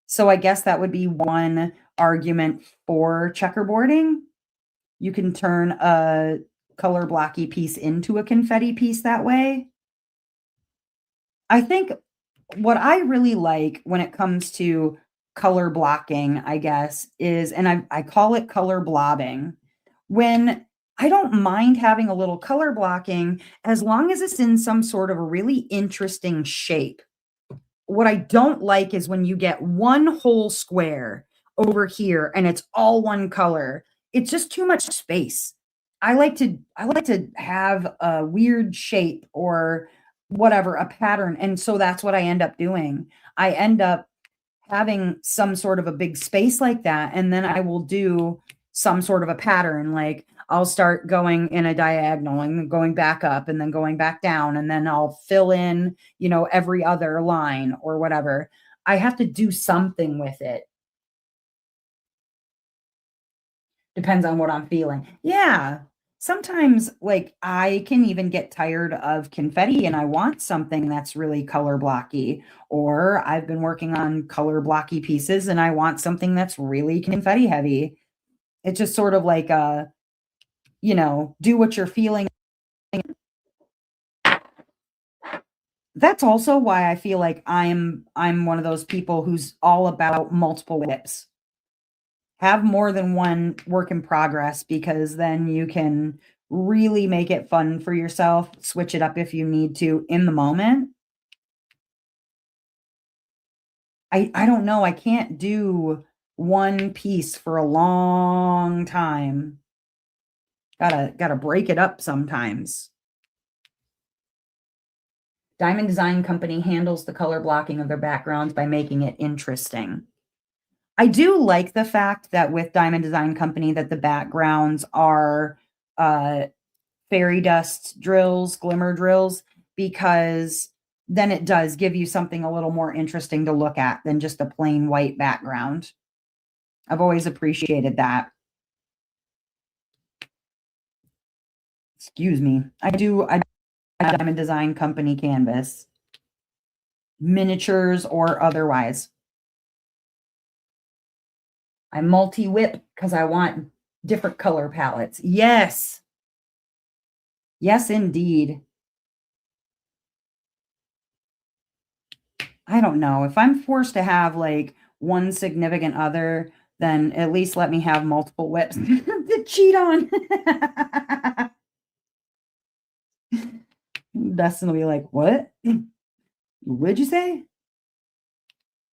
So I guess that would be one argument for checkerboarding. You can turn a color blocky piece into a confetti piece that way. I think what I really like when it comes to color blocking, I guess, is, and I call it color blobbing. When I don't mind having a little color blocking as long as it's in some sort of a really interesting shape. What I don't like is when you get one whole square over here and it's all one color. It's just too much space. I like to have a weird shape or whatever, a pattern. And so that's what I end up doing. I end up having some sort of a big space like that, and then I will do some sort of a pattern. Like I'll start going in a diagonal and going back up and then going back down, and then I'll fill in, every other line or whatever. I have to do something with it. Depends on what I'm feeling. Yeah. Sometimes, like, I can even get tired of confetti and I want something that's really color blocky. Or I've been working on color blocky pieces and I want something that's really confetti heavy. It's just sort of like do what you're feeling. That's also why I feel like I'm one of those people who's all about multiple whips. Have more than one work in progress because then you can really make it fun for yourself, switch it up if you need to in the moment. I don't know, I can't do one piece for a long time. Gotta break it up sometimes. Diamond Design Company handles the color blocking of their backgrounds by making it interesting. I do like the fact that with Diamond Design Company that the backgrounds are uh fairy dust drills, glimmer drills, because then it does give you something a little more interesting to look at than just a plain white background. I've always appreciated that. Excuse me. I do Diamond Design Company canvas, miniatures or otherwise. I multi whip because I want different color palettes. Yes. Yes, indeed. I don't know. If I'm forced to have like one significant other, then at least let me have multiple whips to cheat on. Dustin will be like, "What? What'd you say?"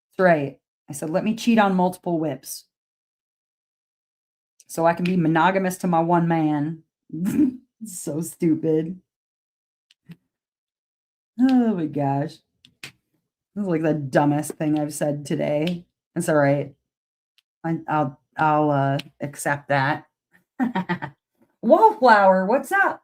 That's right. I said, "Let me cheat on multiple whips so I can be monogamous to my one man." So stupid. Oh my gosh. This is like the dumbest thing I've said today. It's all right. I'll accept that. Wallflower, what's up?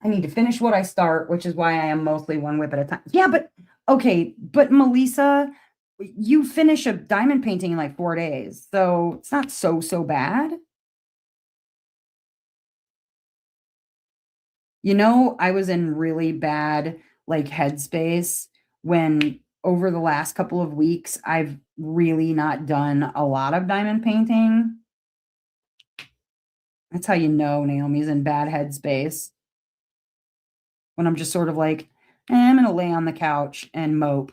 I need to finish what I start, which is why I am mostly one whip at a time. Yeah, but okay, but Melissa, you finish a diamond painting in like 4 days, so it's not so bad. You know, I was in really bad like headspace when over the last couple of weeks I've really not done a lot of diamond painting. That's how you know Naomi's in bad headspace when I'm just sort of like, I'm gonna lay on the couch and mope.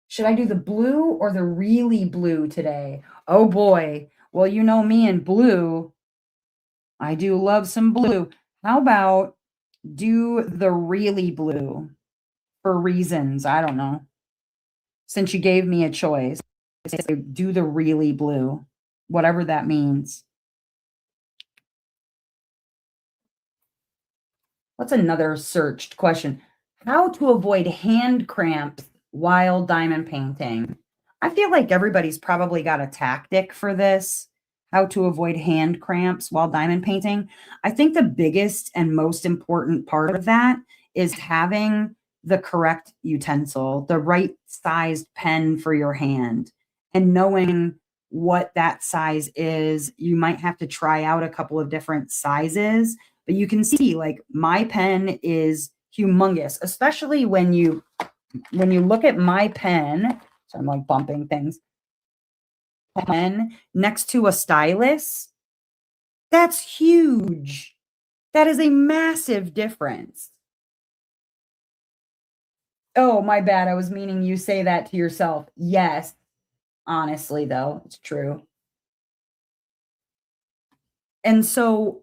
Should I do the blue or the really blue today? Oh boy. Well, you know me and blue. I do love some blue. How about do the really blue for reasons? I don't know. Since you gave me a choice, I say do the really blue, whatever that means. What's another searched question? How to avoid hand cramps while diamond painting. I feel like everybody's probably got a tactic for this. How to avoid hand cramps while diamond painting. I think the biggest and most important part of that is having the correct utensil, the right sized pen for your hand, and knowing what that size is. You might have to try out a couple of different sizes, but you can see like my pen is humongous, especially when you look at my pen. So I'm like bumping things. Pen next to a stylus, that's huge. That is a massive difference. Oh, my bad. I was meaning you say that to yourself. Yes, honestly, though, it's true. And so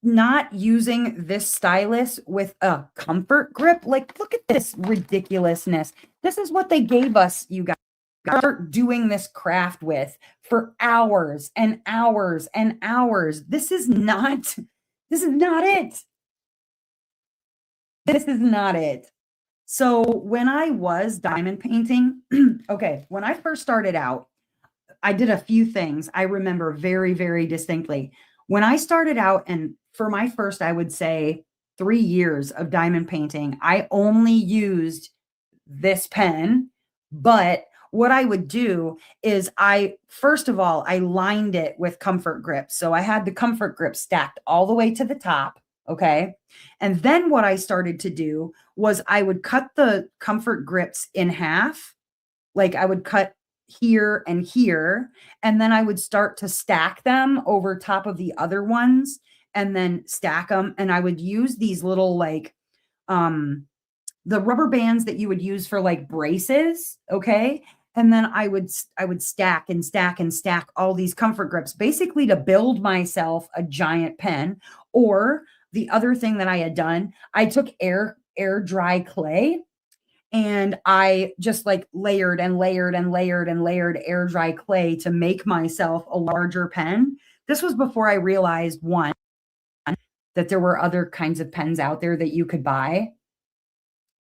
not using this stylus with a comfort grip. Like, look at this ridiculousness. This is what they gave us, you guys. Start doing this craft with for hours and hours and hours. This is not it. This is not it. So when I was diamond painting, okay, when I first started out, I did a few things I remember very, very distinctly. When I started out, and for my first, I would say 3 years of diamond painting, I only used this pen. But what I would do is first of all, I lined it with comfort grips. So I had the comfort grip stacked all the way to the top. Okay. And then what I started to do was I would cut the comfort grips in half, like I would cut here and here, and then I would start to stack them over top of the other ones and then stack them. And I would use these little like um the rubber bands that you would use for like braces, okay? And then I would stack and stack and stack all these comfort grips basically to build myself a giant pen. Or the other thing that I had done, I took air dry clay and I just like layered and layered and layered and layered air dry clay to make myself a larger pen. This was before I realized, one, that there were other kinds of pens out there that you could buy,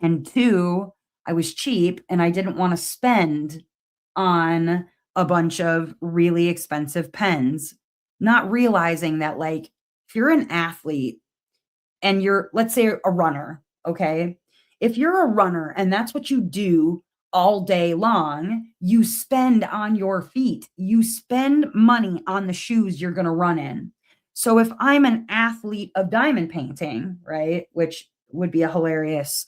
and two, I was cheap and I didn't want to spend on a bunch of really expensive pens, not realizing that like if you're an athlete and you're, let's say, a runner, okay? If you're a runner and that's what you do all day long, you spend on your feet. You spend money on the shoes you're going to run in. So if I'm an athlete of diamond painting, right, which would be a hilarious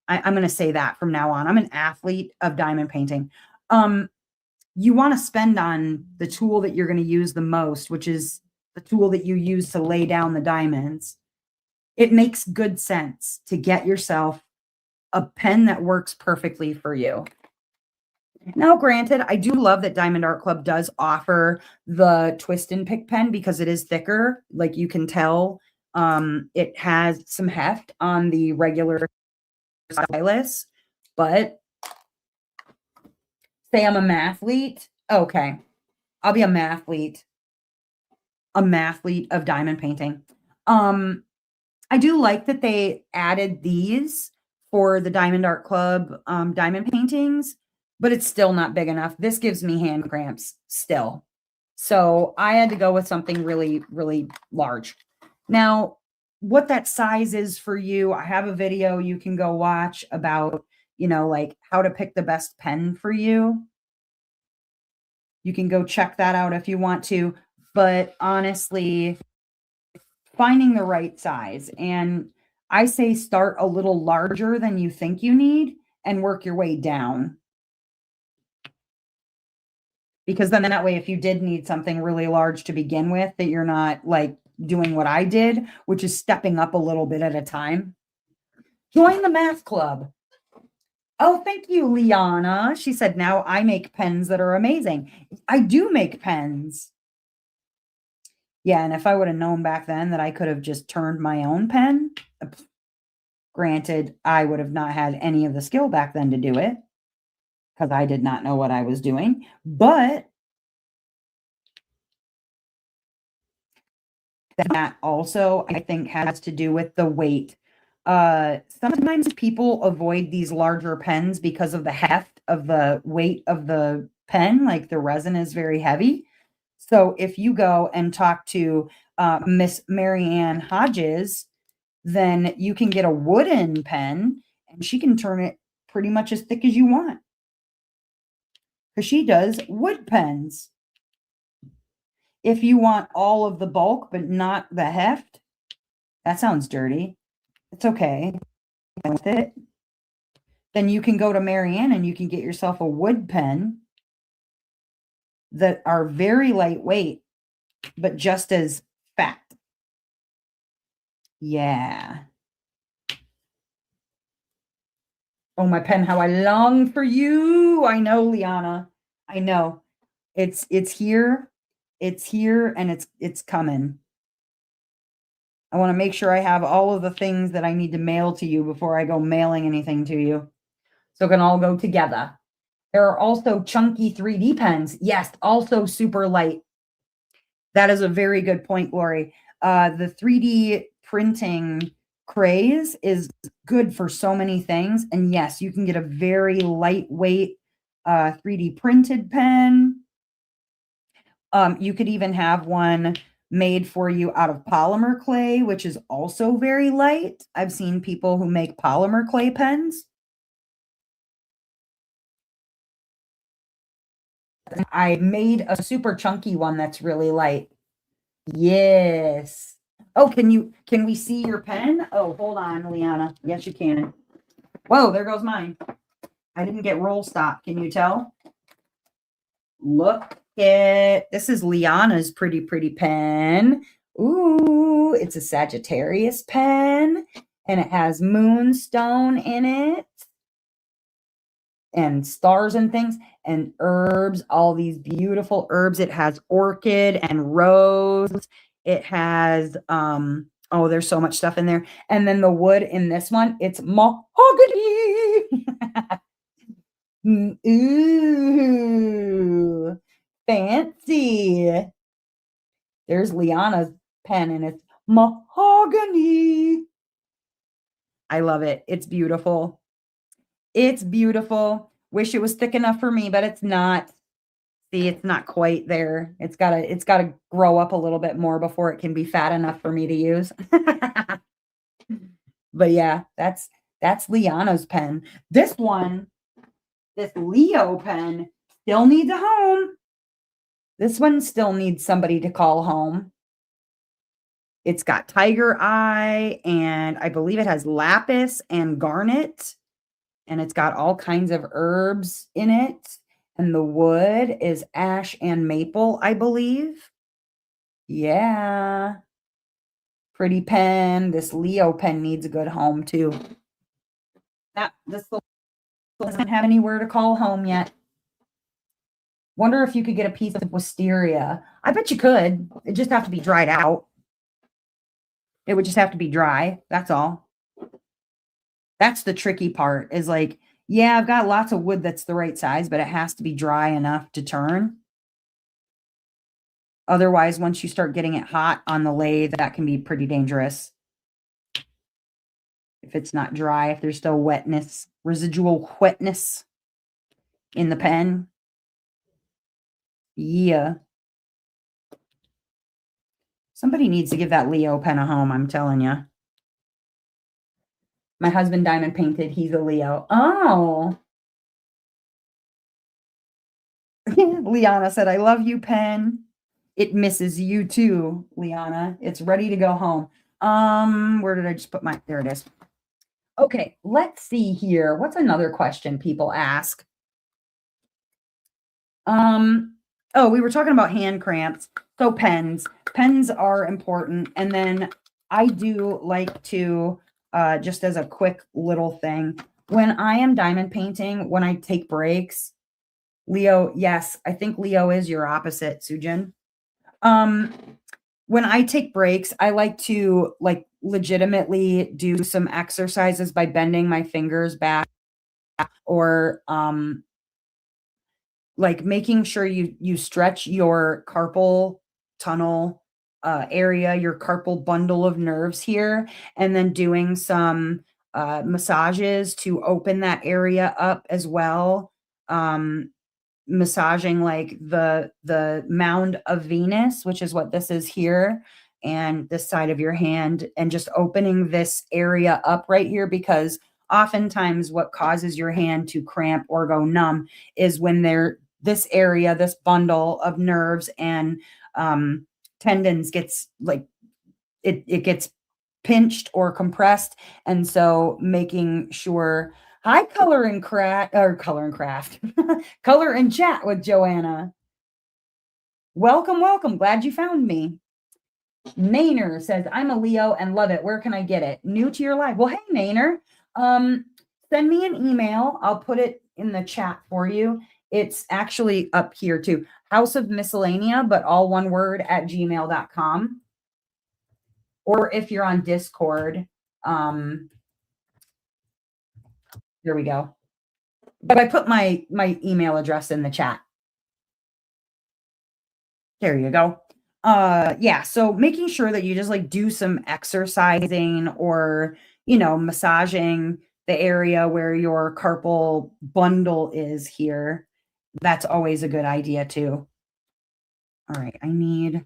I'm going to say that from now on. I'm an athlete of diamond painting. Um you want to spend on the tool that you're going to use the most, which is the tool that you use to lay down the diamonds. It makes good sense to get yourself a pen that works perfectly for you. Now, granted, I do love that Diamond Art Club does offer the twist and pick pen because it is thicker. Like you can tell, it has some heft on the regular stylus, but say I'm a mathlete. Okay, I'll be a mathlete of diamond painting. I do like that they added these for the Diamond Art Club diamond paintings, but it's still not big enough. This gives me hand cramps still. So I had to go with something really, really large. Now, what that size is for you, I have a video you can go watch about, like how to pick the best pen for you. You can go check that out if you want to. But honestly, finding the right size. And I say start a little larger than you think you need and work your way down. Because then that way, if you did need something really large to begin with, that you're not like doing what I did, which is stepping up a little bit at a time. Join the math club. Oh, thank you, Liana. She said, now I make pens that are amazing. I do make pens. Yeah, and if I would have known back then that I could have just turned my own pen, granted, I would have not had any of the skill back then to do it because I did not know what I was doing. But that also, I think, has to do with the weight. Sometimes people avoid these larger pens because of the heft of the weight of the pen, like the resin is very heavy. So if you go and talk to Miss Marianne Hodges, then you can get a wooden pen and she can turn it pretty much as thick as you want. Because she does wood pens. If you want all of the bulk but not the heft, that sounds dirty. It's okay with it. Then you can go to Marianne and you can get yourself a wood pen that are very lightweight, but just as fat. Yeah. Oh, my pen, how I long for you. I know, Liana. I know. It's here. It's here and it's coming. I want to make sure I have all of the things that I need to mail to you before I go mailing anything to you. So it can all go together. There are also chunky 3D pens. Yes, also super light. That is a very good point, Lori. The 3D printing craze is good for so many things. And yes, you can get a very lightweight 3D printed pen. You could even have one made for you out of polymer clay, which is also very light. I've seen people who make polymer clay pens. I made a super chunky one that's really light. Yes. Oh, can we see your pen? Oh, hold on, Liana. Yes, you can. Whoa, there goes mine. I didn't get roll stop. Can you tell? Look at this is Liana's pretty pen. Ooh, it's a Sagittarius pen and it has moonstone in it and stars and things and herbs, all these beautiful herbs. It has orchid and rose. It has oh, there's so much stuff in there. And then the wood in this one, it's mahogany. Ooh, fancy. There's Liana's pen and it's mahogany. I love it. It's beautiful. It's beautiful. Wish it was thick enough for me, but it's not. See, it's not quite there. It's gotta grow up a little bit more before it can be fat enough for me to use. But yeah, that's Liana's pen. This one, this Leo pen still needs a home. This one still needs somebody to call home. It's got tiger eye and I believe it has lapis and garnet and it's got all kinds of herbs in it And the wood is ash and maple, I believe. Yeah. Pretty pen. This Leo pen needs a good home too. This little doesn't have anywhere to call home yet. Wonder if you could get a piece of wisteria. I bet you could. It just have to be dried out. It would just have to be dry. That's all. That's the tricky part is like, yeah, I've got lots of wood that's the right size, but it has to be dry enough to turn. Otherwise, once you start getting it hot on the lathe, that can be pretty dangerous. If it's not dry, if there's still wetness, residual wetness in the pen. Yeah. Somebody needs to give that Leo pen a home, I'm telling you. My husband diamond painted. He's a Leo. Oh. Liana said, I love you, pen. It misses you too, Liana. It's ready to go home. Where did I just put there it is. Okay, let's see here. What's another question people ask? Oh, we were talking about hand cramps. So pens are important. And then I do like to, just as a quick little thing, when I am diamond painting, when I take breaks, Leo, yes, I think Leo is your opposite, Sujin. When I take breaks, I like to legitimately do some exercises by bending my fingers back or like making sure you stretch your carpal tunnel area, your carpal bundle of nerves here, and then doing some massages to open that area up as well. Massaging like the mound of Venus, which is what this is here, and this side of your hand, and just opening this area up right here, because oftentimes what causes your hand to cramp or go numb is when this area, this bundle of nerves and tendons gets like it gets pinched or compressed. And so making sure, hi, color and craft, color and chat with Joanna. Welcome. Glad you found me. Nainer says, I'm a Leo and love it. Where can I get it? New to your live. Well, hey, Nainer, send me an email. I'll put it in the chat for you. It's actually up here too. House of Miscellanea, but all one word at gmail.com. Or if you're on Discord, here we go. But I put my email address in the chat. There you go. Yeah, so making sure that you just like do some exercising or, massaging the area where your carpal bundle is here. That's always a good idea too. All right, I need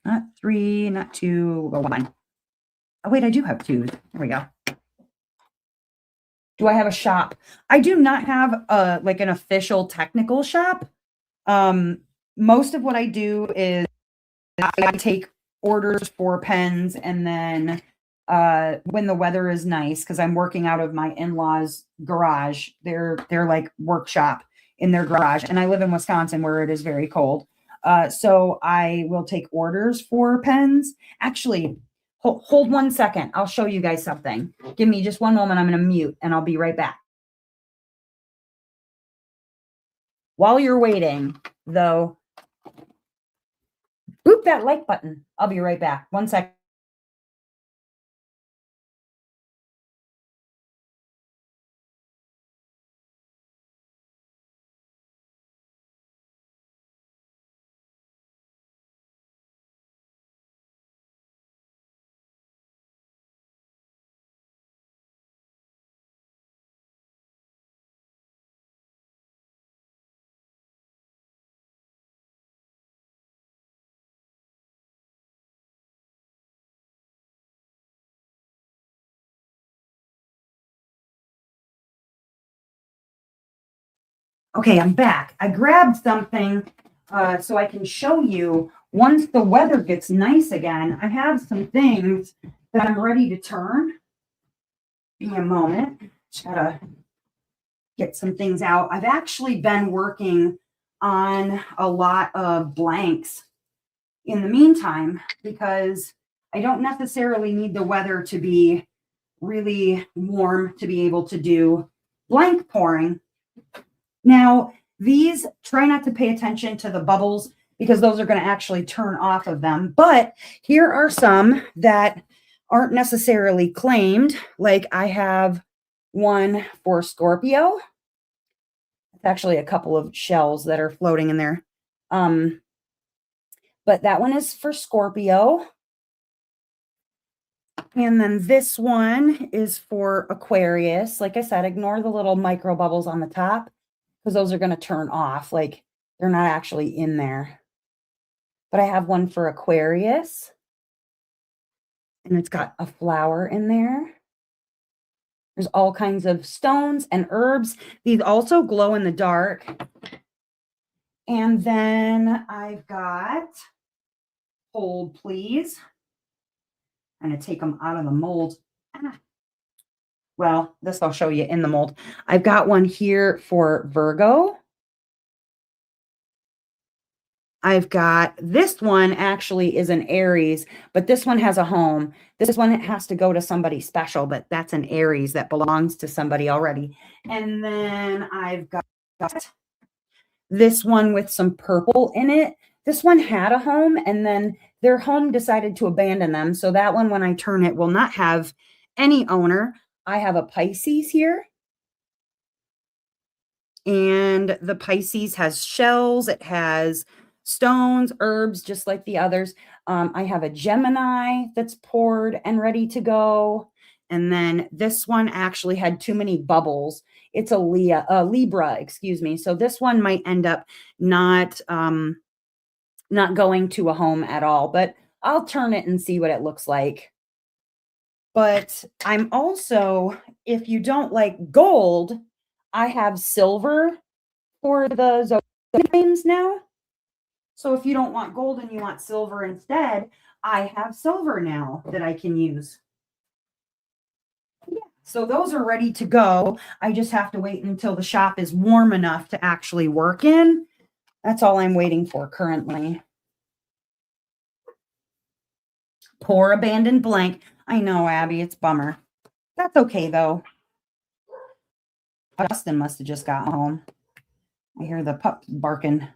not 3, not 2, we'll go 1. Oh, wait, I do have 2. There we go. Do I have a shop? I do not have like an official technical shop. Most of what I do is I take orders for pens, and then when the weather is nice, because I'm working out of my in-laws' garage, they're like workshop in their garage, and I live in Wisconsin where it is very cold. So I will take orders for pens. Actually, hold 1 second. I'll show you guys something. Give me just 1 moment. I'm going to mute and I'll be right back. While you're waiting, though, boop that like button. I'll be right back. 1 second. Okay, I'm back. I grabbed something so I can show you once the weather gets nice again. I have some things that I'm ready to turn. Give me a moment. Just gotta get some things out. I've actually been working on a lot of blanks in the meantime because I don't necessarily need the weather to be really warm to be able to do blank pouring. Now, these, try not to pay attention to the bubbles because those are going to actually turn off of them. But here are some that aren't necessarily claimed. Like I have one for Scorpio. It's actually a couple of shells that are floating in there. But that one is for Scorpio. And then this one is for Aquarius. Like I said, ignore the little micro bubbles on the top because those are going to turn off. Like they're not actually in there. But I have one for Aquarius. And it's got a flower in there. There's all kinds of stones and herbs. These also glow in the dark. And then I've got, hold please. I'm going to take them out of the mold. Well, this I'll show you in the mold. I've got one here for Virgo. I've got this one actually is an Aries, but this one has a home. This one has to go to somebody special, but that's an Aries that belongs to somebody already. And then I've got this one with some purple in it. This one had a home and then their home decided to abandon them. So that one, when I turn it, will not have any owner. I have a Pisces here. And the Pisces has shells. It has stones, herbs, just like the others. I have a Gemini that's poured and ready to go. And then this one actually had too many bubbles. It's a Libra, excuse me. So this one might end up not going to a home at all, but I'll turn it and see what it looks like. But I'm also, if you don't like gold, I have silver for the zodiac names now. So if you don't want gold and you want silver instead, I have silver now that I can use. Yeah, so those are ready to go. I just have to wait until the shop is warm enough to actually work in. That's all I'm waiting for currently. Poor abandoned blank. I know, Abby, it's bummer. That's okay, though. Justin must have just got home. I hear the pup barking.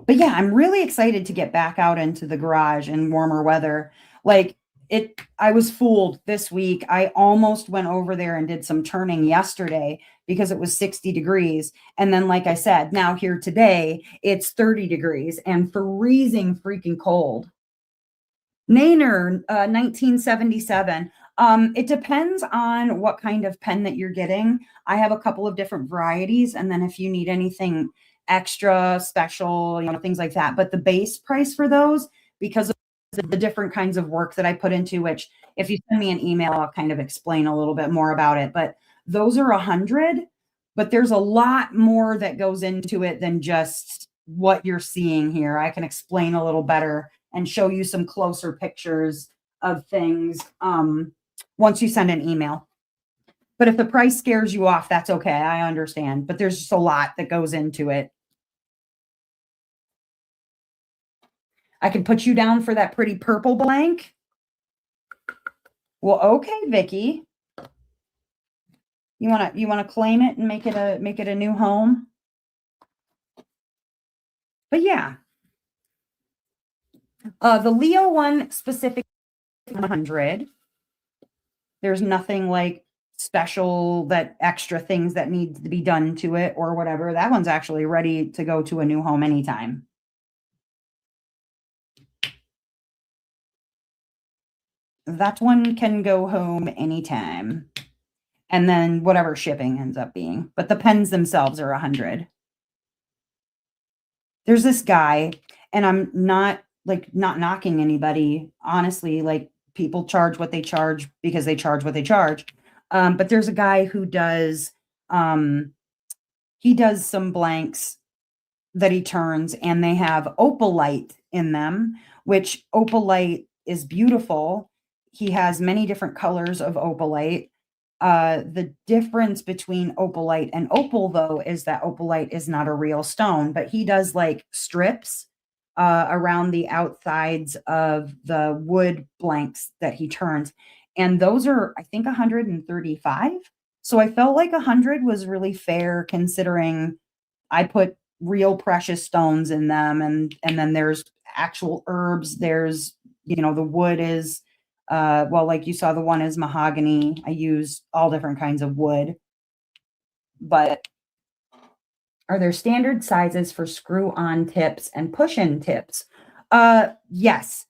But yeah, I'm really excited to get back out into the garage in warmer weather. I was fooled this week. I almost went over there and did some turning yesterday because it was 60 degrees. And then, like I said, now here today, it's 30 degrees and freezing freaking cold. Nainer, 1977. It depends on what kind of pen that you're getting. I have a couple of different varieties. And then if you need anything extra special, things like that. But the base price for those, because of the different kinds of work that I put into, which if you send me an email, I'll kind of explain a little bit more about it. But those are 100, but there's a lot more that goes into it than just what you're seeing here. I can explain a little better and show you some closer pictures of things once you send an email. But if the price scares you off, that's okay. I understand. But there's just a lot that goes into it. I can put you down for that pretty purple blank. Well, okay, Vicky. You wanna claim it and make it a new home? But yeah. The Leo one specifically 100. There's nothing like special that extra things that need to be done to it or whatever. That one's actually ready to go to a new home anytime. That one can go home anytime. And then whatever shipping ends up being. But the pens themselves are 100. There's this guy, and I'm not knocking anybody. Honestly, like people charge what they charge because they charge what they charge. But there's a guy who does he does some blanks that he turns, and they have opalite in them, which opalite is beautiful. He has many different colors of opalite. The difference between opalite and opal, though, is that opalite is not a real stone, but he does like strips around the outsides of the wood blanks that he turns. And those are, I think, 135. So I felt like 100 was really fair considering I put real precious stones in them, and then there's actual herbs. There's, the wood is well, like you saw, the one is mahogany. I use all different kinds of wood. But are there standard sizes for screw on tips and push in tips? Yes.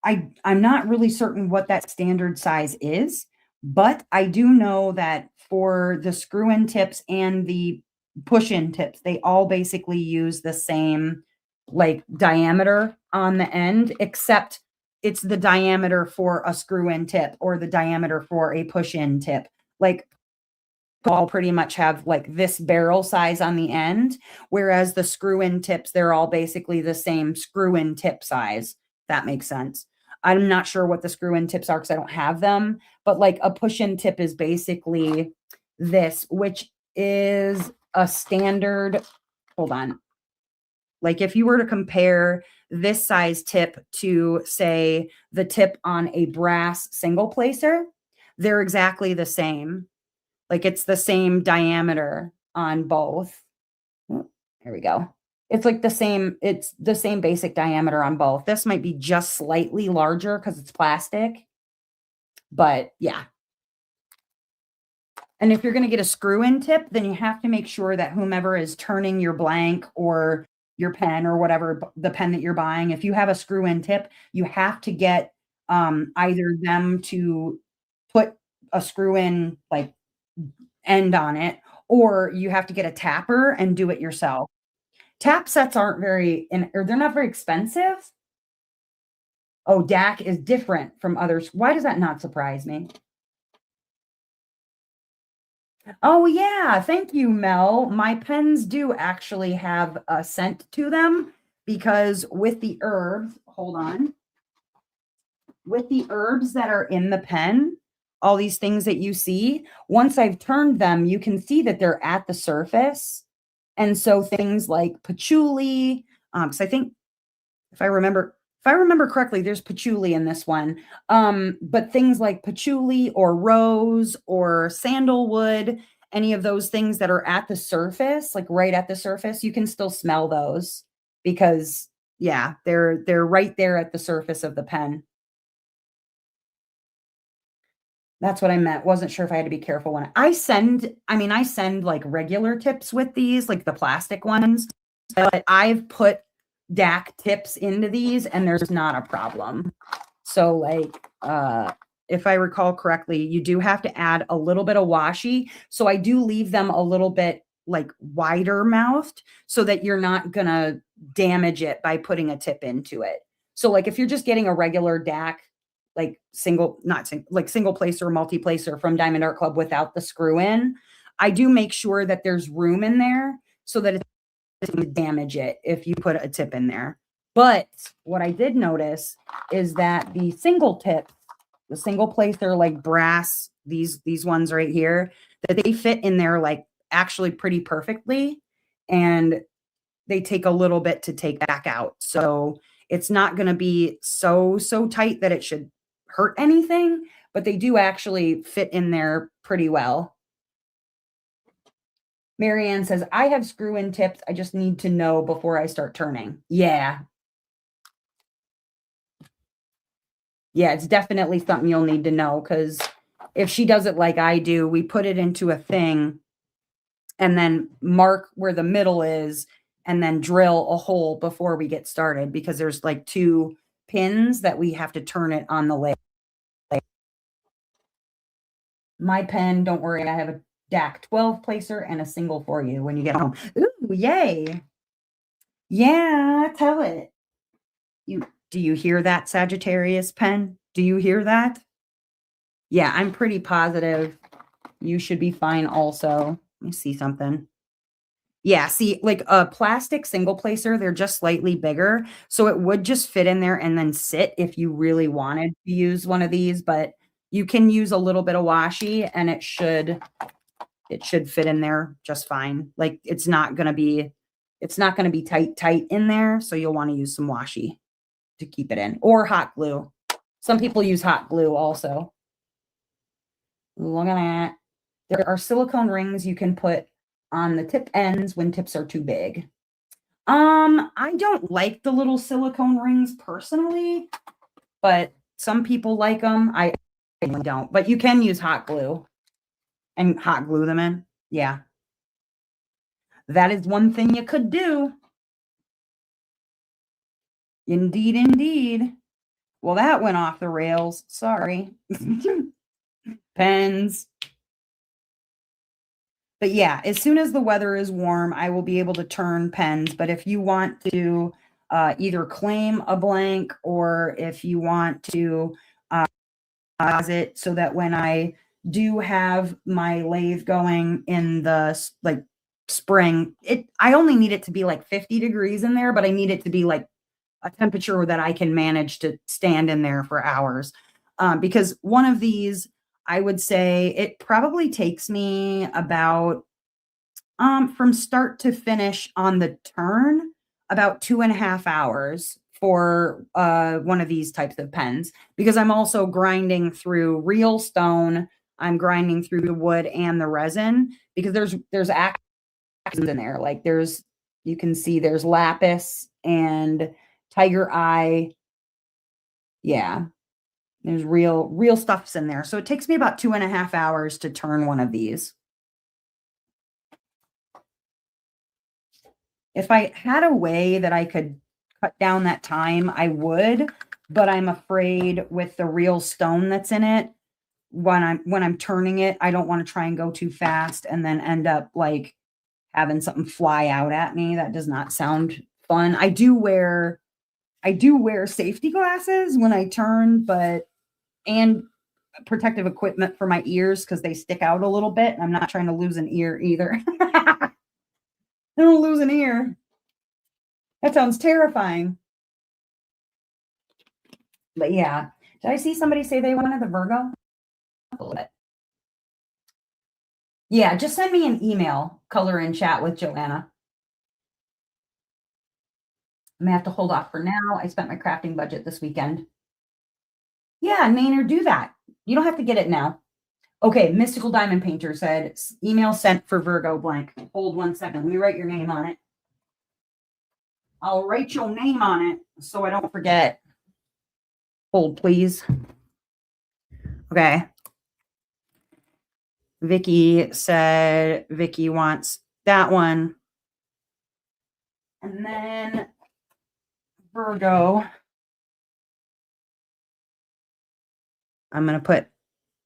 I'm not really certain what that standard size is, but I do know that for the screw-in tips and the push-in tips, they all basically use the same like diameter on the end, except it's the diameter for a screw-in tip or the diameter for a push-in tip. Like all pretty much have like this barrel size on the end, whereas the screw-in tips, they're all basically the same screw-in tip size. That makes sense. I'm not sure what the screw-in tips are because I don't have them, but like a push-in tip is basically this, which is a standard. Hold on. Like if you were to compare this size tip to, say, the tip on a brass single placer, they're exactly the same. Like it's the same diameter on both. Oh, there we go. It's the same basic diameter on both. This might be just slightly larger because it's plastic, but yeah. And if you're going to get a screw-in tip, then you have to make sure that whomever is turning your blank or your pen or whatever, the pen that you're buying, if you have a screw-in tip, you have to get either them to put a screw-in like end on it, or you have to get a tapper and do it yourself. Tap sets aren't or they're not very expensive. Oh, DAC is different from others. Why does that not surprise me? Oh, yeah. Thank you, Mel. My pens do actually have a scent to them because with the herbs, hold on, with the herbs that are in the pen, all these things that you see, once I've turned them, you can see that they're at the surface. And so things like patchouli, because I think if I remember correctly, there's patchouli in this one. But things like patchouli or rose or sandalwood, any of those things that are at the surface, like right at the surface, you can still smell those because yeah, they're right there at the surface of the pen. That's what I meant. Wasn't sure if I had to be careful when I send like regular tips with these, like the plastic ones, but I've put DAC tips into these and there's not a problem. So like if I recall correctly, you do have to add a little bit of washi. So I do leave them a little bit like wider mouthed so that you're not gonna damage it by putting a tip into it. So like if you're just getting a regular DAC, like single placer or multi placer from Diamond Art Club without the screw in, I do make sure that there's room in there so that it's going to damage it if you put a tip in there. But what I did notice is that the single placer like brass, these ones right here, that they fit in there like actually pretty perfectly, and they take a little bit to take back out. So it's not going to be so tight that it should hurt anything, but they do actually fit in there pretty well. Marianne says, I have screw in tips. I just need to know before I start turning. Yeah. Yeah, it's definitely something you'll need to know because if she does it like I do, we put it into a thing and then mark where the middle is and then drill a hole before we get started because there's like two pins that we have to turn it on the lathe. My pen, don't worry, I have a DAC 12 placer and a single for you when you get home. Ooh, yay. Yeah, tell it. Do you hear that, Sagittarius pen? Do you hear that? Yeah, I'm pretty positive you should be fine also. Let me see something. Yeah, see, like a plastic single placer, they're just slightly bigger. So it would just fit in there and then sit if you really wanted to use one of these. But You can use a little bit of washi and it should fit in there just fine. Like it's not going to be tight in there, so you'll want to use some washi to keep it in, or hot glue. Some people use hot glue also. Look at that. There are silicone rings you can put on the tip ends when tips are too big. I don't like the little silicone rings personally, but some people like them. I don't, but you can use hot glue and hot glue them in. Yeah. That is one thing you could do. Indeed, indeed. Well, that went off the rails. Sorry. Pens. But yeah, as soon as the weather is warm, I will be able to turn pens. But if you want to either claim a blank, or if you want to it so that when I do have my lathe going in the like spring, I only need it to be like 50 degrees in there, but I need it to be like a temperature that I can manage to stand in there for hours. Because one of these, I would say it probably takes me about from start to finish on the turn, about 2.5 hours for one of these types of pens, because I'm also grinding through real stone. I'm grinding through the wood and the resin, because there's actions in there. Like you can see there's lapis and tiger eye. Yeah, there's real stuffs in there. So it takes me about 2.5 hours to turn one of these. If I had a way that I could cut down that time, I would, but I'm afraid with the real stone that's in it, when I'm turning it, I don't want to try and go too fast and then end up like having something fly out at me. That does not sound fun. I do wear safety glasses when I turn, and protective equipment for my ears because they stick out a little bit. I'm not trying to lose an ear either. I don't lose an ear. That sounds terrifying. But yeah, did I see somebody say they wanted the Virgo? Yeah, just send me an email, color in chat with Joanna. I'm gonna have to hold off for now. I spent my crafting budget this weekend. Yeah, Maynard, do that. You don't have to get it now. Okay, Mystical Diamond Painter said email sent for Virgo blank. Hold 1 second. Let me write your name on it. I'll write your name on it so I don't forget. Hold, please. Okay. Vicky said Vicky wants that one. And then Virgo, I'm going to put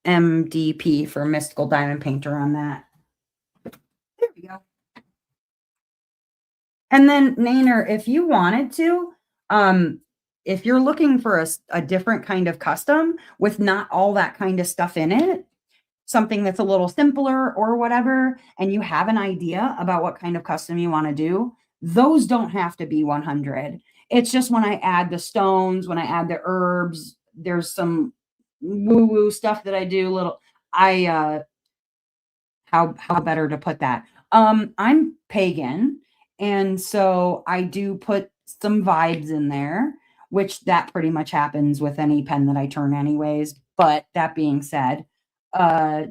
MDP for Mystical Diamond Painter on that. There we go. And then Nainer, if you wanted to, if you're looking for a different kind of custom with not all that kind of stuff in it, something that's a little simpler or whatever, and you have an idea about what kind of custom you want to do, those don't have to be 100. It's just when I add the stones, when I add the herbs, there's some woo-woo stuff that I do. How better to put that? I'm pagan, and so I do put some vibes in there, which that pretty much happens with any pen that I turn anyways. But that being said,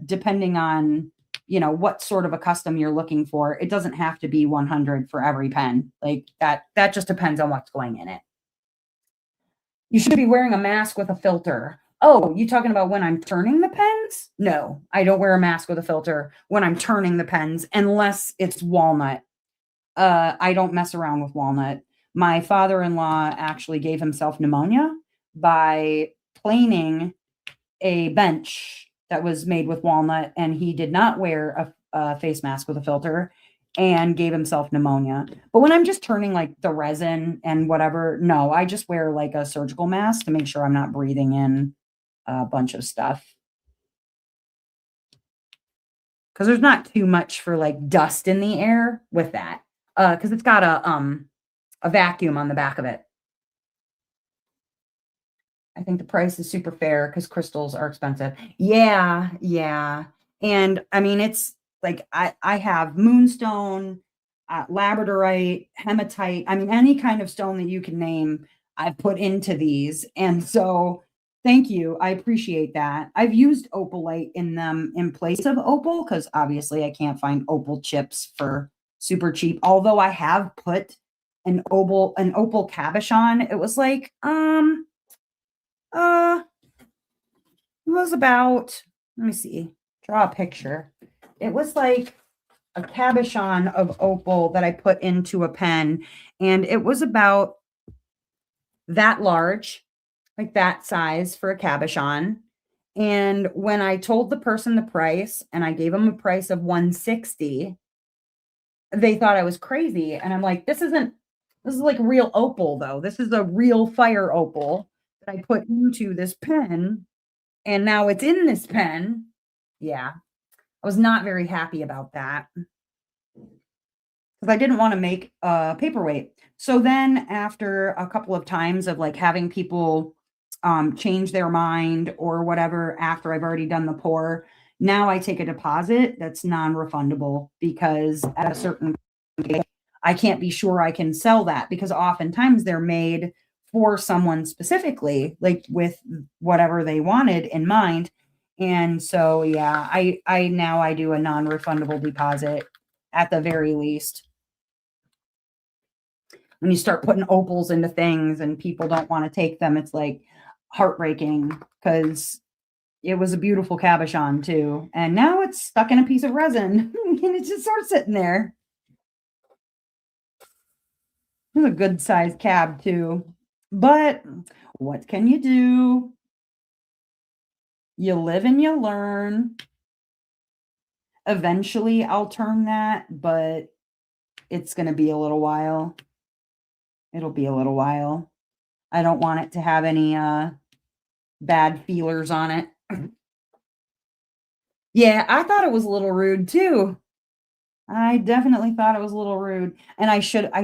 depending on, what sort of a custom you're looking for, it doesn't have to be 100 for every pen. Like that just depends on what's going in it. You should be wearing a mask with a filter. Oh, you talking about when I'm turning the pens? No, I don't wear a mask with a filter when I'm turning the pens unless it's walnut. I don't mess around with walnut. My father-in-law actually gave himself pneumonia by planing a bench that was made with walnut, and he did not wear a face mask with a filter and gave himself pneumonia. But when I'm just turning like the resin and whatever, no, I just wear like a surgical mask to make sure I'm not breathing in a bunch of stuff. Because there's not too much for like dust in the air with that. Because it's got a vacuum on the back of it. I think the price is super fair because crystals are expensive. Yeah, yeah. And I mean, it's like I have moonstone, labradorite, hematite. I mean, any kind of stone that you can name, I've put into these. And so, thank you. I appreciate that. I've used opalite in them in place of opal because obviously I can't find opal chips for super cheap. Although I have put an opal cabochon. It was like uh, it was about, let me see, draw a picture. It was like a cabochon of opal that I put into a pen, and it was about that large, like that size for a cabochon. And when I told the person the price and I gave them a price of 160, they thought I was crazy. And I'm like, this is like real opal though. This is a real fire opal that I put into this pen and now it's in this pen. Yeah, I was not very happy about that because I didn't want to make a paperweight. So then after a couple of times of like having people change their mind or whatever after I've already done the pour, now I take a deposit that's non-refundable because at a certain point, I can't be sure I can sell that because oftentimes they're made for someone specifically, like with whatever they wanted in mind. And so yeah, I now I do a non-refundable deposit at the very least. When you start putting opals into things and people don't want to take them, it's like heartbreaking because it was a beautiful cabochon too. And now it's stuck in a piece of resin and it just sort of sitting there. It's a good sized cab too. But what can you do? You live and you learn. Eventually I'll turn that, but it's going to be a little while. It'll be a little while. I don't want it to have any bad feelers on it. Yeah, I thought it was a little rude too. I definitely thought it was a little rude. And I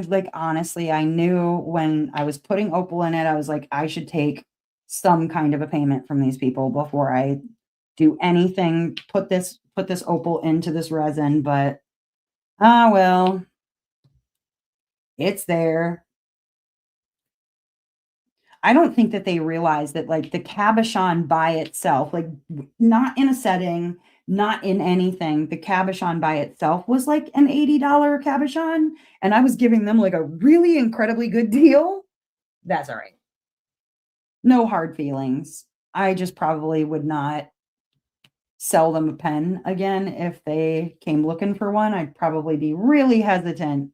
like, honestly, I knew when I was putting opal in it, I was like, I should take some kind of a payment from these people before I do anything, put this opal into this resin. But, well, it's there. I don't think that they realize that like the cabochon by itself, like not in a setting, not in anything, the cabochon by itself was like an $80 cabochon. And I was giving them like a really incredibly good deal. That's all right. No hard feelings. I just probably would not sell them a pen again if they came looking for one. I'd probably be really hesitant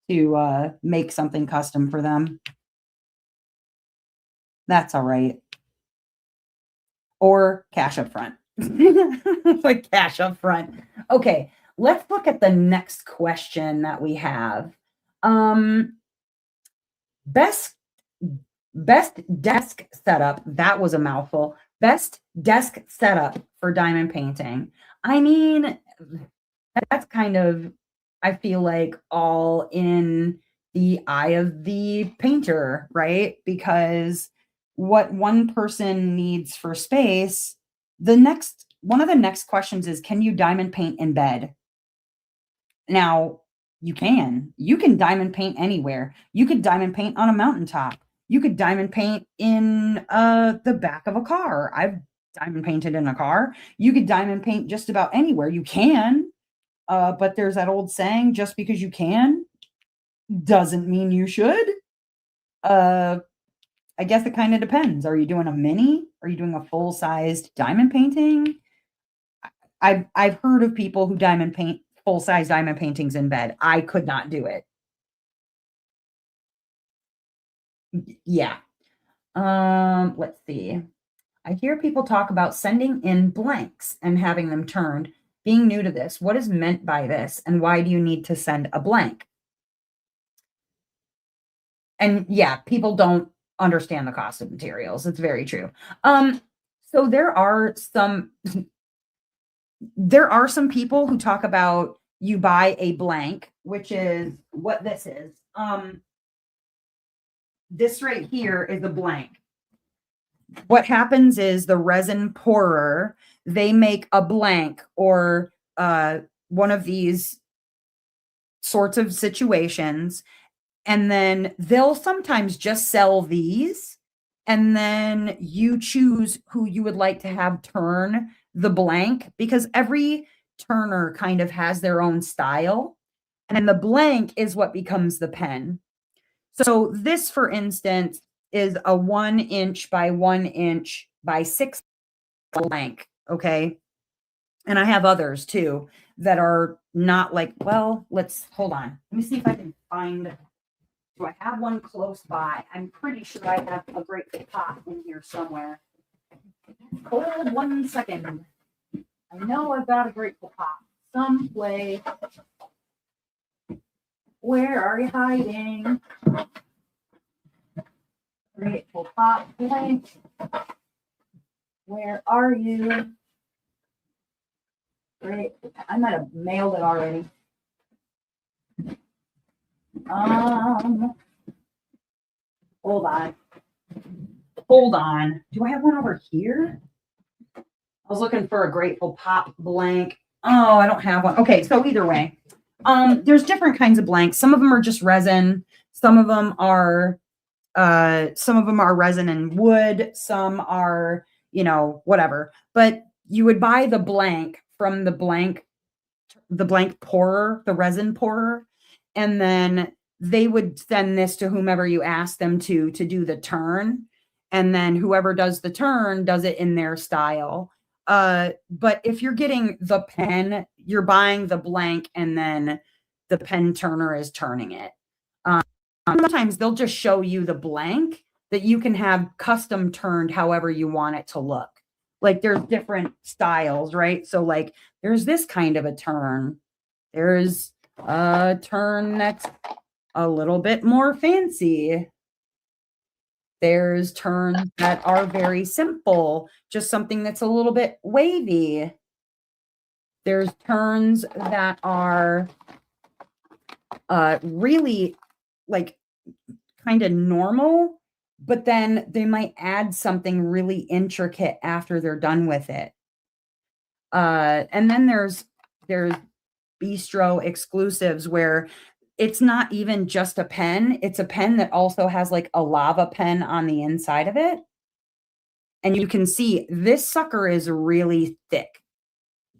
to make something custom for them. That's all right. Or cash up front. Like cash up front. Okay, let's look at the next question that we have. Um, best best desk setup. That was a mouthful. Best desk setup for diamond painting. I mean, that's kind of, I feel like, all in the eye of the painter, right? Because what one person needs for space, the next one of the next questions is, can you diamond paint in bed? Now, you can diamond paint anywhere. You could diamond paint on a mountaintop. You could diamond paint in the back of a car. I've diamond painted in a car. You could diamond paint just about anywhere. You can, but there's that old saying, just because you can doesn't mean you should. Uh, I guess it kind of depends. Are you doing a mini? Are you doing a full-sized diamond painting? I've heard of people who diamond paint full-size diamond paintings in bed. I could not do it. Yeah. Let's see. I hear people talk about sending in blanks and having them turned. Being new to this, what is meant by this, and why do you need to send a blank? And yeah, people don't understand the cost of materials. It's very true. So there are some people who talk about you buy a blank, which is what this is. This right here is a blank. what happens is the resin pourer, they make a blank or one of these sorts of situations, and then they'll sometimes just sell these, and then you choose who you would like to have turn the blank, because every turner kind of has their own style, and the blank is what becomes the pen. So this, for instance, is a 1 inch by 1 inch by 6 blank. Okay. And I have others too that are not like, well, let's hold on. Let me see if I can find. Do I have one close by? I'm pretty sure I have a great pot in here somewhere. Hold 1 second. I know I've got a grateful pot someplace. Where are you hiding? Grateful pot blank. Where are you? Great. I might have mailed it already. Hold on. Hold on. Do I have one over here? I was looking for a grateful pop blank. Oh, I don't have one. Okay, so either way, there's different kinds of blanks. Some of them are just resin. Some of them are resin and wood. Some are, whatever. But you would buy the blank from the blank pourer, the resin pourer, and then they would send this to whomever you ask them to do the turn. And then whoever does the turn does it in their style. But if you're getting the pen, you're buying the blank and then the pen turner is turning it. Sometimes they'll just show you the blank that you can have custom turned however you want it to look. Like there's different styles, right? So like there's this kind of a turn. There's a turn that's a little bit more fancy. There's turns that are very simple, just something that's a little bit wavy. There's turns that are really like kind of normal, but then they might add something really intricate after they're done with it. And then there's bistro exclusives where it's not even just a pen, it's a pen that also has like a lava pen on the inside of it. And you can see this sucker is really thick.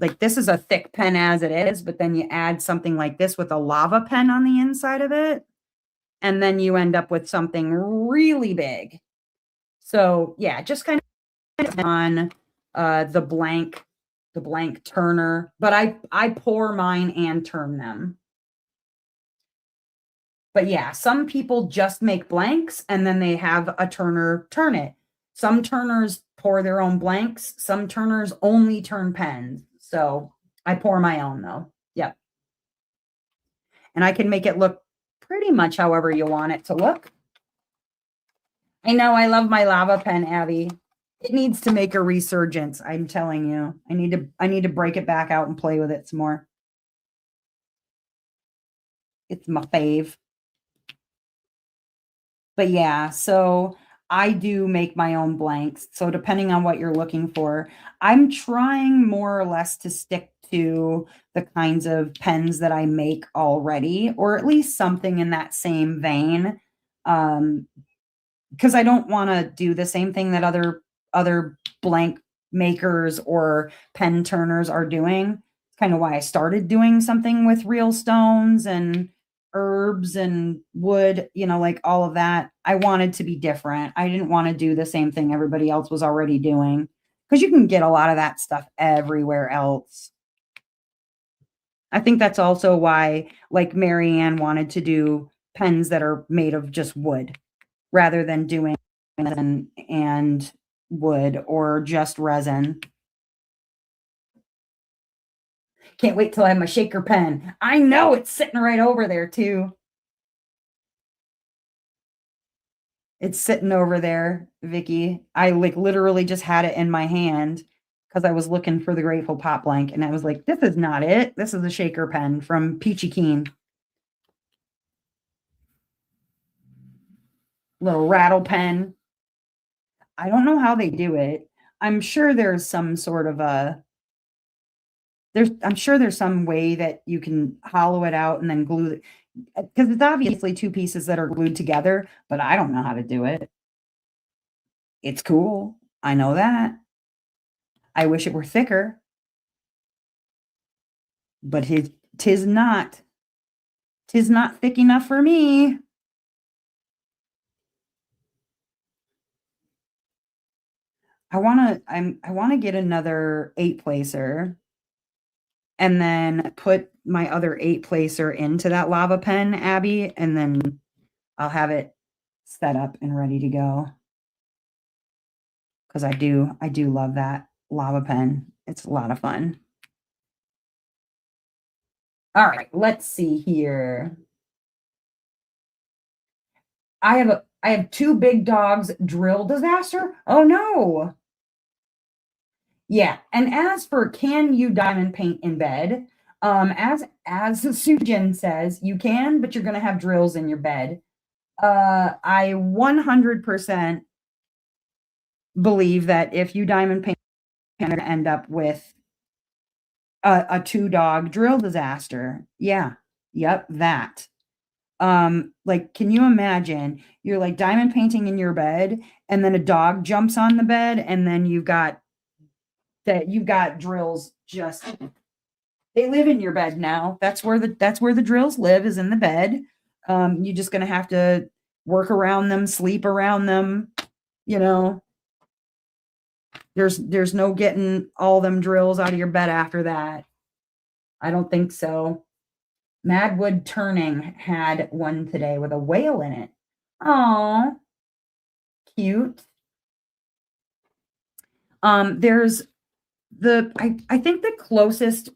Like this is a thick pen as it is, but then you add something like this with a lava pen on the inside of it, and then you end up with something really big. So yeah, just kind of on the blank turner, but I pour mine and turn them. But yeah, some people just make blanks and then they have a turner turn it. Some turners pour their own blanks. Some turners only turn pens. So I pour my own though. Yep. And I can make it look pretty much however you want it to look. I know I love my lava pen, Abby. It needs to make a resurgence. I'm telling you, I need to break it back out and play with it some more. It's my fave. But yeah, so I do make my own blanks. So depending on what you're looking for, I'm trying more or less to stick to the kinds of pens that I make already, or at least something in that same vein. Because I don't want to do the same thing that other blank makers or pen turners are doing. It's kind of why I started doing something with real stones and herbs and wood, like all of that. I wanted to be different. I didn't want to do the same thing everybody else was already doing, because you can get a lot of that stuff everywhere else. I think that's also why, like, Marianne wanted to do pens that are made of just wood rather than doing resin and wood or just resin. Can't wait till I have my shaker pen. I know it's sitting right over there too. It's sitting over there, Vicky. I like literally just had it in my hand because I was looking for the Grateful Pop blank, and I was like, this is not it. This is a shaker pen from Peachy Keen. Little rattle pen. I don't know how they do it. I'm sure there's some sort of I'm sure there's some way that you can hollow it out and then glue it, because it's obviously two pieces that are glued together, but I don't know how to do it. It's cool. I know that. I wish it were thicker, but his 'tis not. 'Tis not thick enough for me. I wanna get another 8 placer and then put my other 8 placer into that lava pen, Abby, and then I'll have it set up and ready to go. Because I do love that lava pen. It's a lot of fun. All right, let's see here. I have 2 big dogs drill disaster. Oh no. Yeah, and as for can you diamond paint in bed? As Sujin says, you can, but you're gonna have drills in your bed. I 100% believe that if you diamond paint, you're gonna end up with a 2 dog drill disaster. Yeah. Yep, that. Like, can you imagine you're like diamond painting in your bed and then a dog jumps on the bed and then you've got drills just they live in your bed now. That's where the drills live, is in the bed. You're just gonna have to work around them, sleep around them, you know. There's no getting all them drills out of your bed after that. I don't think so. Madwood Turning had one today with a whale in it. Oh, cute. There's I think the closest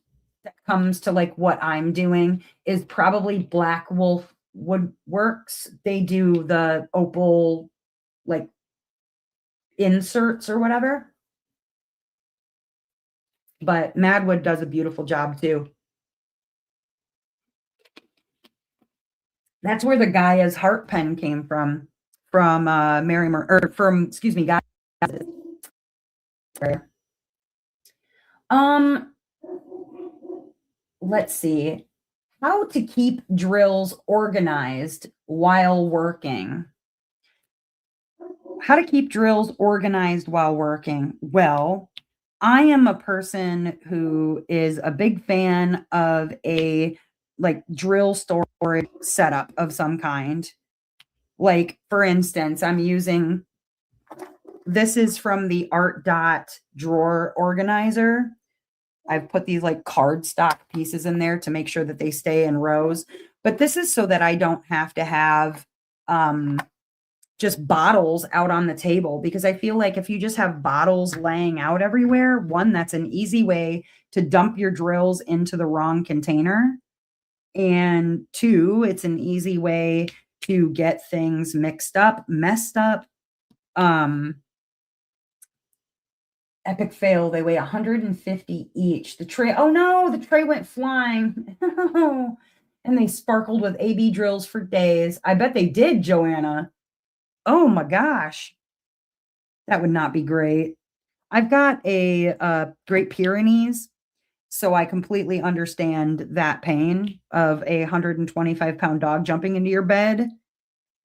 that comes to like what I'm doing is probably Black Wolf Woodworks. They do the opal like inserts or whatever. But Madwood does a beautiful job too. That's where the Gaia's heart pen came from Mary or from excuse me, Gaia. Um, let's see. How to keep drills organized while working. How to keep drills organized while working. Well, I am a person who is a big fan of a like drill storage setup of some kind. Like, for instance, I'm using this is from the Art Dot drawer organizer. I've put these like cardstock pieces in there to make sure that they stay in rows. But this is so that I don't have to have just bottles out on the table, because I feel like if you just have bottles laying out everywhere, one, that's an easy way to dump your drills into the wrong container. And two, it's an easy way to get things mixed up, messed up. Epic fail. They weigh 150 each. The tray, oh no, the tray went flying. And they sparkled with AB drills for days. I bet they did, Joanna. Oh my gosh. That would not be great. I've got a Great Pyrenees, so I completely understand that pain of a 125-pound dog jumping into your bed.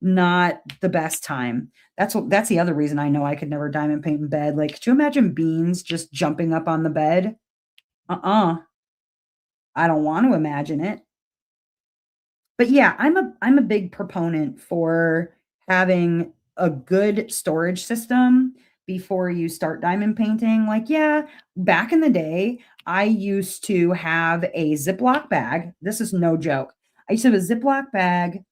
Not the best time. That's the other reason I know I could never diamond paint in bed. Like, could you imagine Beans just jumping up on the bed? I don't want to imagine it. But yeah, I'm a big proponent for having a good storage system before you start diamond painting. Like, yeah, back in the day, I used to have a Ziploc bag. This is no joke. I used to have a Ziploc bag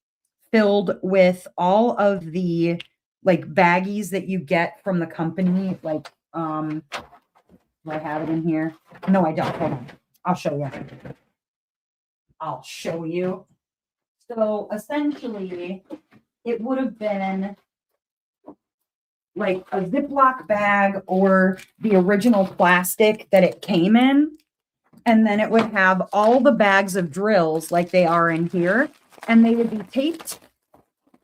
filled with all of the like baggies that you get from the company. Like, do I have it in here? No, I don't. Hold on. I'll show you. I'll show you. So essentially, it would have been like a Ziploc bag or the original plastic that it came in. And then it would have all the bags of drills like they are in here. And they would be taped.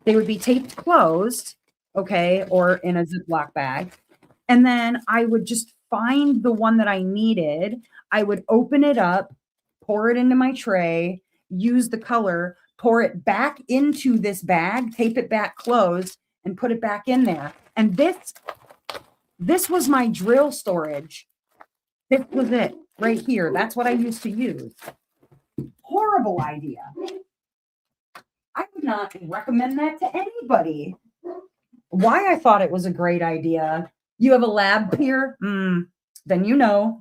They would be taped closed. okay, or in a Ziploc bag. And then I would just find the one that I needed. I would open it up, pour it into my tray, use the color, pour it back into this bag, tape it back closed, and put it back in there. And this was my drill storage. This was it right here. That's what I used to use. Horrible idea. I would not recommend that to anybody. Why I thought it was a great idea. You have a lab peer? Then you know.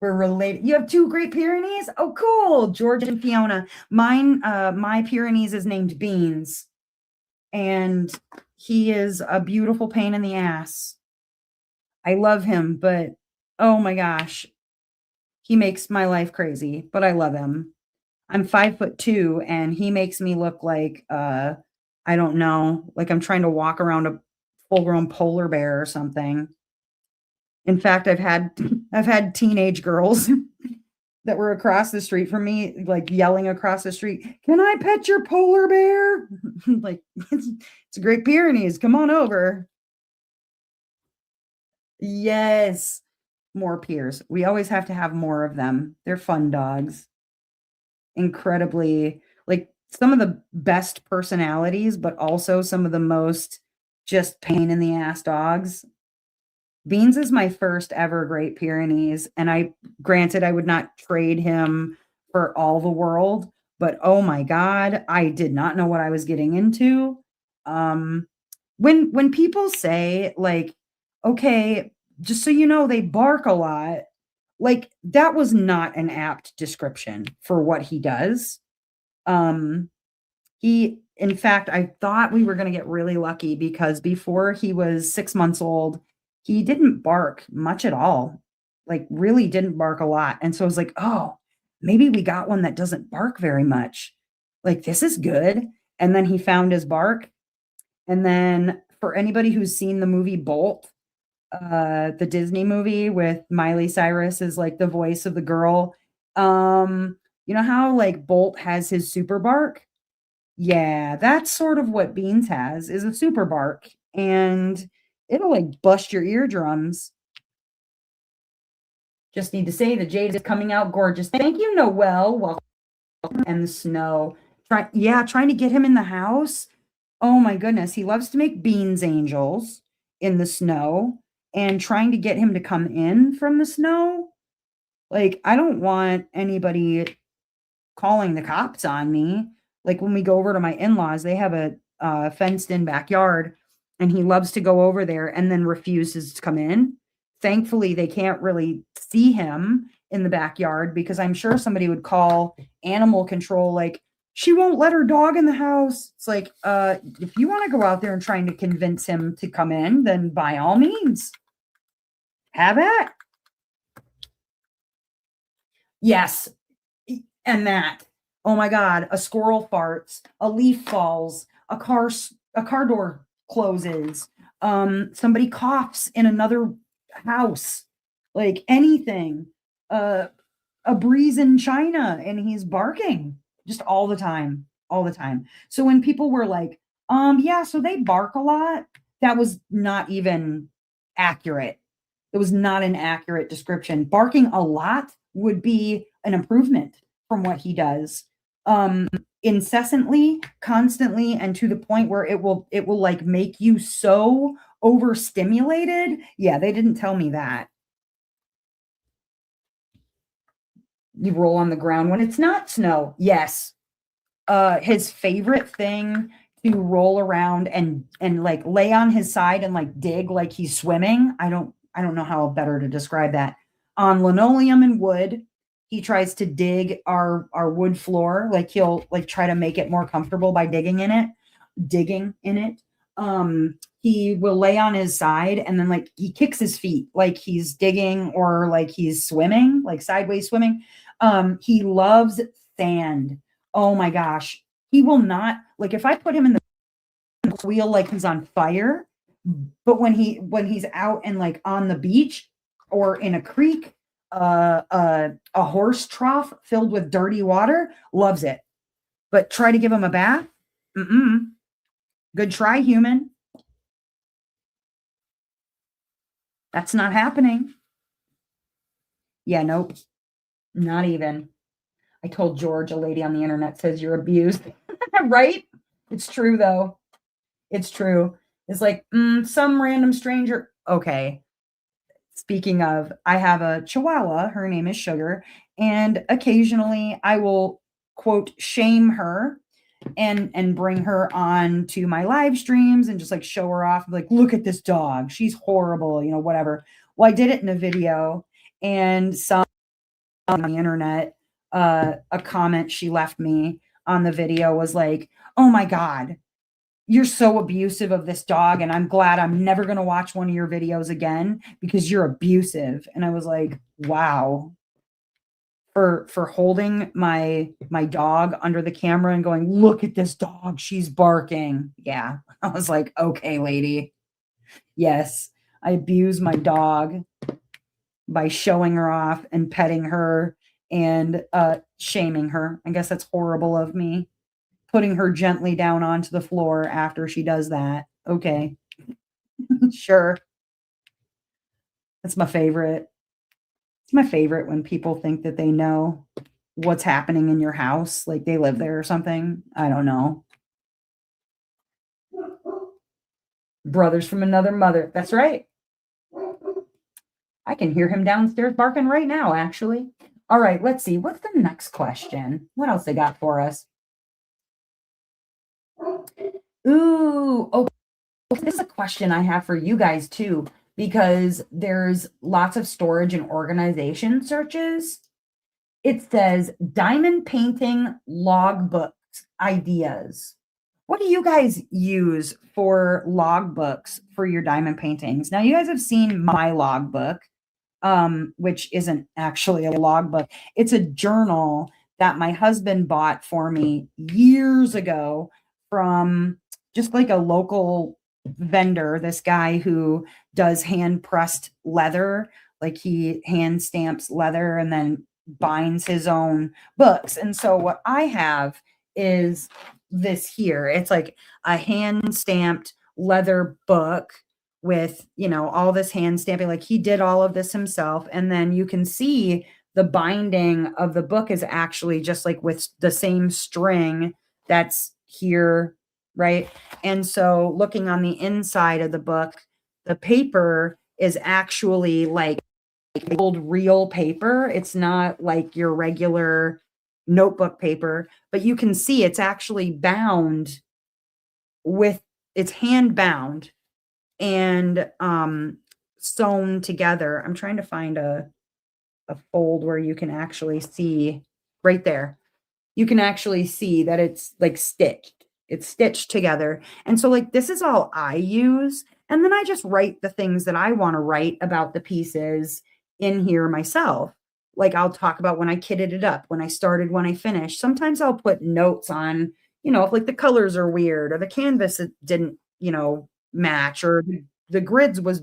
We're related. You have two Great Pyrenees? Oh, cool. George and Fiona. Mine, my Pyrenees is named Beans. And he is a beautiful pain in the ass. I love him, but oh my gosh. He makes my life crazy, but I love him. I'm 5'2" and he makes me look like I don't know, like I'm trying to walk around a full-grown polar bear or something. In fact, I've had teenage girls that were across the street from me, like yelling across the street, "Can I pet your polar bear?" Like it's a Great Pyrenees. Come on over. Yes. More peers. We always have to have more of them. They're fun dogs. Incredibly, like some of the best personalities, but also some of the most just pain in the ass dogs. Beans is my first ever Great Pyrenees, and granted, I would not trade him for all the world, but oh my God, I did not know what I was getting into. Um, when people say like, okay, just so you know, they bark a lot, like that was not an apt description for what he does. Um, in fact, I thought we were going to get really lucky because before he was 6 months old, he didn't bark much at all. Like, really didn't bark a lot. And so I was like, oh, maybe we got one that doesn't bark very much. Like, this is good. And then he found his bark. And then for anybody who's seen the movie Bolt, the Disney movie with Miley Cyrus is like the voice of the girl. You know how like Bolt has his super bark? Yeah, that's sort of what Beans has, is a super bark, and it'll, like, bust your eardrums. Just need to say the jade is coming out gorgeous. Thank you, Noelle. Welcome. And the snow. Trying to get him in the house. Oh my goodness, he loves to make beans angels in the snow, and trying to get him to come in from the snow. Like, I don't want anybody calling the cops on me. Like when we go over to my in-laws, they have a fenced in backyard and he loves to go over there and then refuses to come in. Thankfully, they can't really see him in the backyard because I'm sure somebody would call animal control like she won't let her dog in the house. It's like if you want to go out there and trying to convince him to come in, then by all means, have at. Yes, and that. Oh my God, a squirrel farts, a leaf falls, a car door closes, somebody coughs in another house, like anything. Uh, a breeze in China and he's barking just all the time, all the time. So when people were like, yeah, so they bark a lot, that was not even accurate. It was not an accurate description. Barking a lot would be an improvement from what he does. Um, Incessantly, constantly, and to the point where it will like make you so overstimulated. Yeah, they didn't tell me that. You roll on the ground when it's not snow. Yes. His favorite thing to roll around and like lay on his side and like dig like he's swimming. I don't know how better to describe that. On linoleum and wood, he tries to dig our wood floor. Like he'll like try to make it more comfortable by digging in it. He will lay on his side and then like he kicks his feet like he's digging or like he's swimming, like sideways swimming. He loves sand. Oh my gosh. He will not like if I put him in the wheel like he's on fire, but when he's out and like on the beach or in a creek, a horse trough filled with dirty water, loves it. But try to give him a bath? Mm-mm. Good try, human. That's not happening. Yeah, nope, not even. I told George, a lady on the internet says you're abused. Right? It's true, though. It's true. It's like, some random stranger. Okay. Speaking of, I have a chihuahua. Her name is Sugar. And occasionally I will quote shame her and bring her on to my live streams and just like show her off like, look at this dog, she's horrible, whatever. Well, I did it in a video, and some on the internet, a comment she left me on the video was like, oh my god, you're so abusive of this dog, and I'm glad I'm never going to watch one of your videos again because you're abusive. And I was like, wow, for holding my dog under the camera and going, look at this dog, she's barking. Yeah. I was like, okay, lady. Yes, I abuse my dog by showing her off and petting her and shaming her. I guess that's horrible of me. Putting her gently down onto the floor after she does that. Okay. Sure. That's my favorite. It's my favorite when people think that they know what's happening in your house, like they live there or something. I don't know. Brothers from another mother. That's right. I can hear him downstairs barking right now, actually. All right, let's see. What's the next question? What else they got for us? Ooh, oh, this is a question I have for you guys too, because there's lots of storage and organization searches. It says diamond painting logbooks ideas. What do you guys use for logbooks for your diamond paintings? Now, you guys have seen my logbook, which isn't actually a logbook. It's a journal that my husband bought for me years ago from just like a local vendor, this guy who does hand pressed leather, like he hand stamps leather and then binds his own books. And so what I have is this here. It's like a hand stamped leather book with, all this hand stamping. Like he did all of this himself. And then you can see the binding of the book is actually just like with the same string that's here, right? And so looking on the inside of the book, the paper is actually like old real paper. It's not like your regular notebook paper, but you can see it's actually bound with, it's hand bound and sewn together. I'm trying to find a fold where you can actually see right there. You can actually see that it's like stitched. It's stitched together. And so like this is all I use. And then I just write the things that I want to write about the pieces in here myself. Like I'll talk about when I kitted it up, when I started, when I finished. Sometimes I'll put notes on, if like the colors are weird or the canvas didn't, match, or the grid was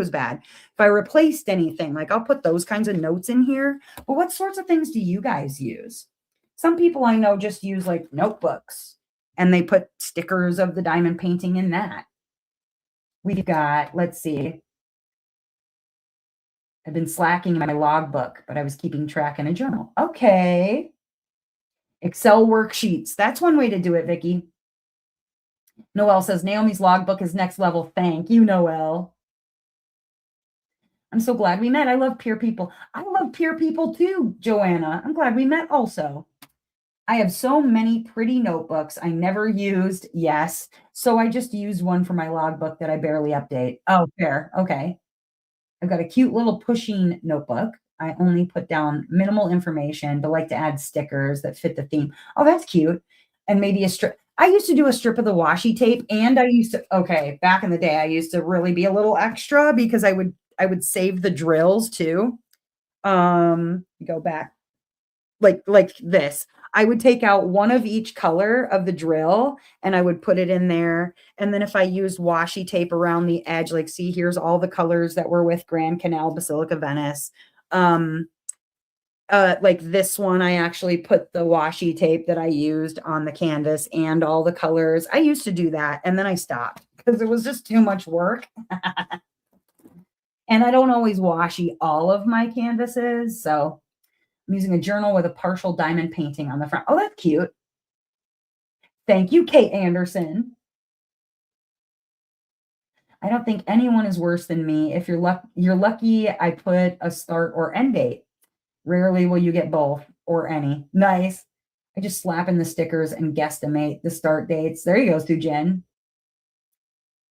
bad. If I replaced anything, like I'll put those kinds of notes in here. But what sorts of things do you guys use? Some people I know just use like notebooks and they put stickers of the diamond painting in that. We've got, let's see, I've been slacking in my logbook, but I was keeping track in a journal. Okay. Excel worksheets. That's one way to do it, Vicky. Noelle says Naomi's logbook is next level. Thank you, Noelle. I'm so glad we met. I love peer people. I love peer people too, Joanna. I'm glad we met also. I have so many pretty notebooks I never used. Yes. So I just used one for my logbook that I barely update. Oh, fair. Okay. I've got a cute little pushing notebook. I only put down minimal information, but like to add stickers that fit the theme. Oh, that's cute. And maybe a strip. I used to do a strip of the washi tape, and okay, back in the day, I used to really be a little extra because I would save the drills too. Go back like this. I would take out one of each color of the drill and I would put it in there. And then if I used washi tape around the edge, like see, here's all the colors that were with Grand Canal Basilica Venice. Like this one, I actually put the washi tape that I used on the canvas and all the colors. I used to do that and then I stopped because it was just too much work. And I don't always washi all of my canvases. So I'm using a journal with a partial diamond painting on the front. Oh, that's cute. Thank you, Kate Anderson. I don't think anyone is worse than me. If you're lucky I put a start or end date. Rarely will you get both or any. Nice. I just slap in the stickers and guesstimate the start dates. There you go, Sue Jen.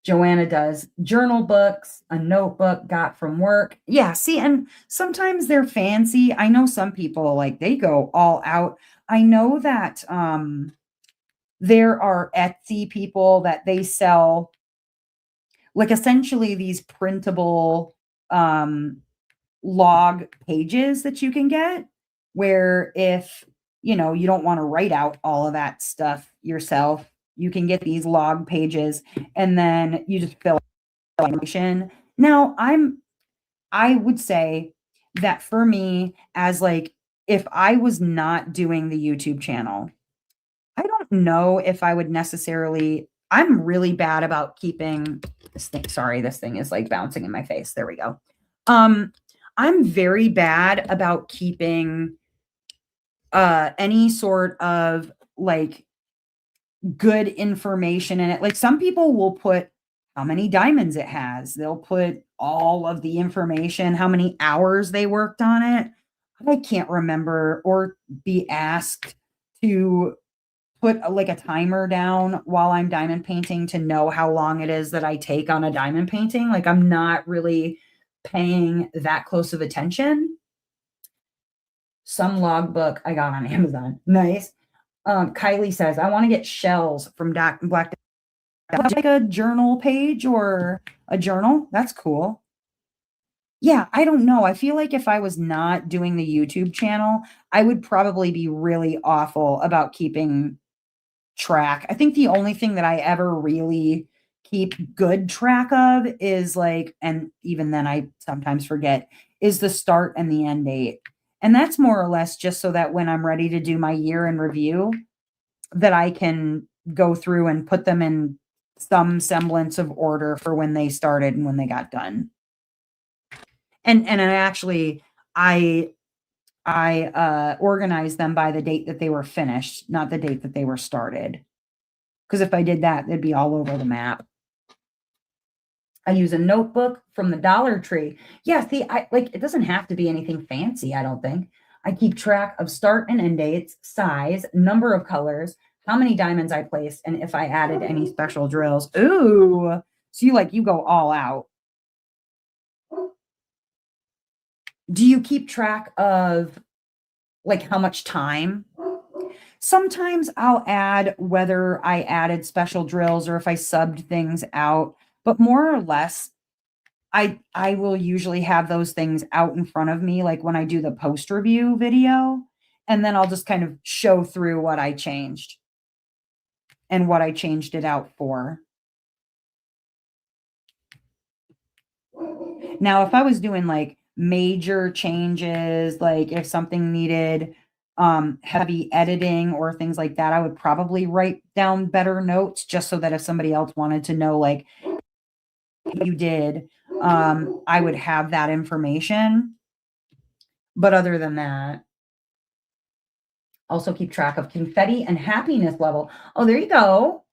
Joanna does journal books, a notebook got from work. Yeah, see, and sometimes they're fancy. I know some people like they go all out. I know that there are Etsy people that they sell like essentially these printable um log pages that you can get where if you don't want to write out all of that stuff yourself, you can get these log pages and then you just fill out information. Now I would say that for me, as like if I was not doing the YouTube channel, I don't know if I would necessarily. I'm really bad about keeping this thing. Sorry, this thing is like bouncing in my face. There we go. Um, I'm very bad about keeping any sort of like good information in it. Like some people will put how many diamonds it has. They'll put all of the information, how many hours they worked on it. I can't remember or be asked to put like a timer down while I'm diamond painting to know how long it is that I take on a diamond painting. Like I'm not really paying that close of attention. Some logbook I got on Amazon. Nice. Kylie says, I want to get shells from Black. Like a journal page or a journal. That's cool. Yeah, I don't know. I feel like if I was not doing the YouTube channel, I would probably be really awful about keeping track. I think the only thing that I ever really keep good track of is like, and even then I sometimes forget, is the start and the end date. And that's more or less just so that when I'm ready to do my year in review, that I can go through and put them in some semblance of order for when they started and when they got done. And I actually I organized them by the date that they were finished, not the date that they were started. Because if I did that, they'd be all over the map. I use a notebook from the Dollar Tree. Yeah, see, I like it doesn't have to be anything fancy, I don't think. I keep track of start and end dates, size, number of colors, how many diamonds I placed, and if I added any special drills. Ooh. So you go all out. Do you keep track of like how much time? Sometimes I'll add whether I added special drills or if I subbed things out, but more or less I will usually have those things out in front of me like when I do the post review video, and then I'll just kind of show through what I changed and what I changed it out for. Now, if I was doing like major changes, like if something needed heavy editing or things like that, I would probably write down better notes just so that if somebody else wanted to know like you did, I would have that information. But other than that, also keep track of confetti and happiness level. Oh, there you go.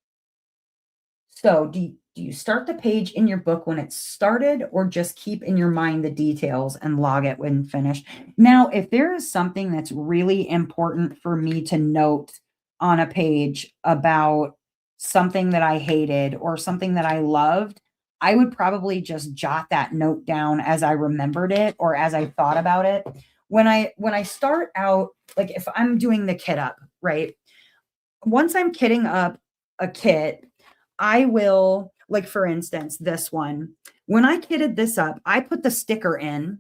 So do you start the page in your book when it's started or just keep in your mind the details and log it when finished? Now, if there is something that's really important for me to note on a page about something that I hated or something that I loved, I would probably just jot that note down as I remembered it or as I thought about it. When I start out, like if I'm doing the kit up, right? Once I'm kitting up a kit, I will, like for instance, this one. When I kitted this up, I put the sticker in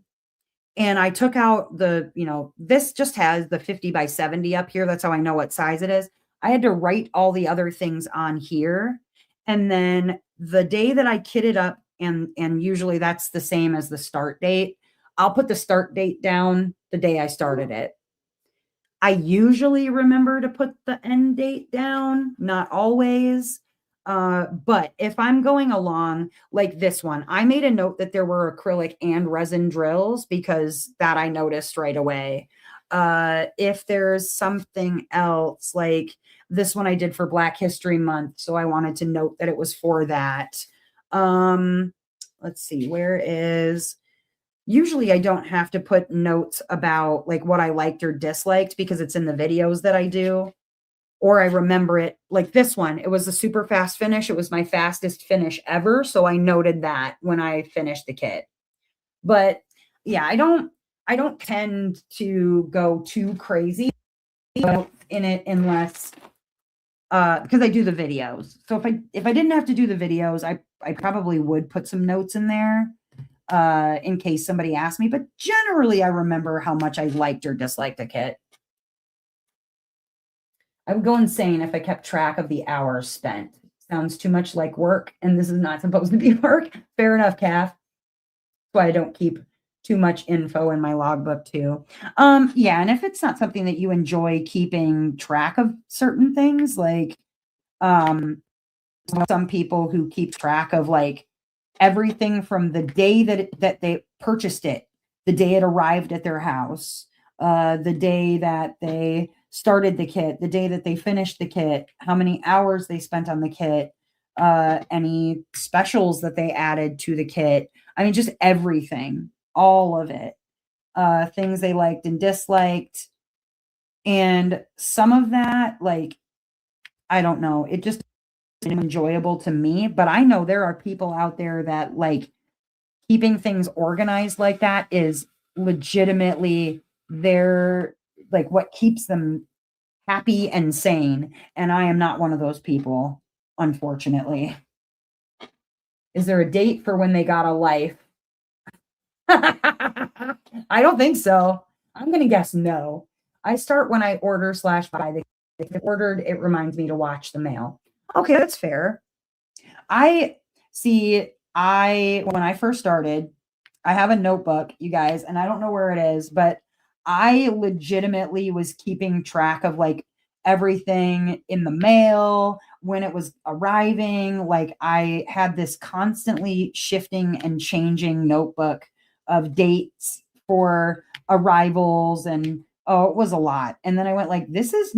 and I took out this just has the 50 by 70 up here. That's how I know what size it is. I had to write all the other things on here. And then the day that I kitted up, and usually that's the same as the start date, I'll put the start date down the day I started it. I usually remember to put the end date down, not always. But if I'm going along like this one, I made a note that there were acrylic and resin drills because that I noticed right away. If there's something else like this one I did for Black History Month, so I wanted to note that it was for that. Um, let's see, where is usually I don't have to put notes about like what I liked or disliked because it's in the videos that I do, or I remember it. Like this one, it was a super fast finish. It was my fastest finish ever. So I noted that when I finished the kit. But yeah, I don't tend to go too crazy in it unless because I do the videos. So if I didn't have to do the videos, I probably would put some notes in there in case somebody asked me. But generally, I remember how much I liked or disliked a kit. I would go insane if I kept track of the hours spent. Sounds too much like work, and this is not supposed to be work. Fair enough, Calf. That's why I don't keep too much info in my logbook too. Yeah, and if it's not something that you enjoy keeping track of certain things, like um some people who keep track of like everything from the day that they purchased it, the day it arrived at their house, the day that they started the kit, the day that they finished the kit, how many hours they spent on the kit, any specials that they added to the kit. I mean, just everything, all of it, things they liked and disliked. And some of that, like, I don't know, it just enjoyable to me, but I know there are people out there that like keeping things organized like that is legitimately their like what keeps them happy and sane. And I am not one of those people, unfortunately. Is there a date for when they got a life? I don't think so. I'm going to guess no. I start when I order slash buy the if it's ordered, it reminds me to watch the mail. Okay, that's fair. I see. When I first started, I have a notebook, you guys, and I don't know where it is, but I legitimately was keeping track of like everything in the mail when it was arriving. Like I had this constantly shifting and changing notebook of dates for arrivals, and oh, it was a lot. And then I went like, this is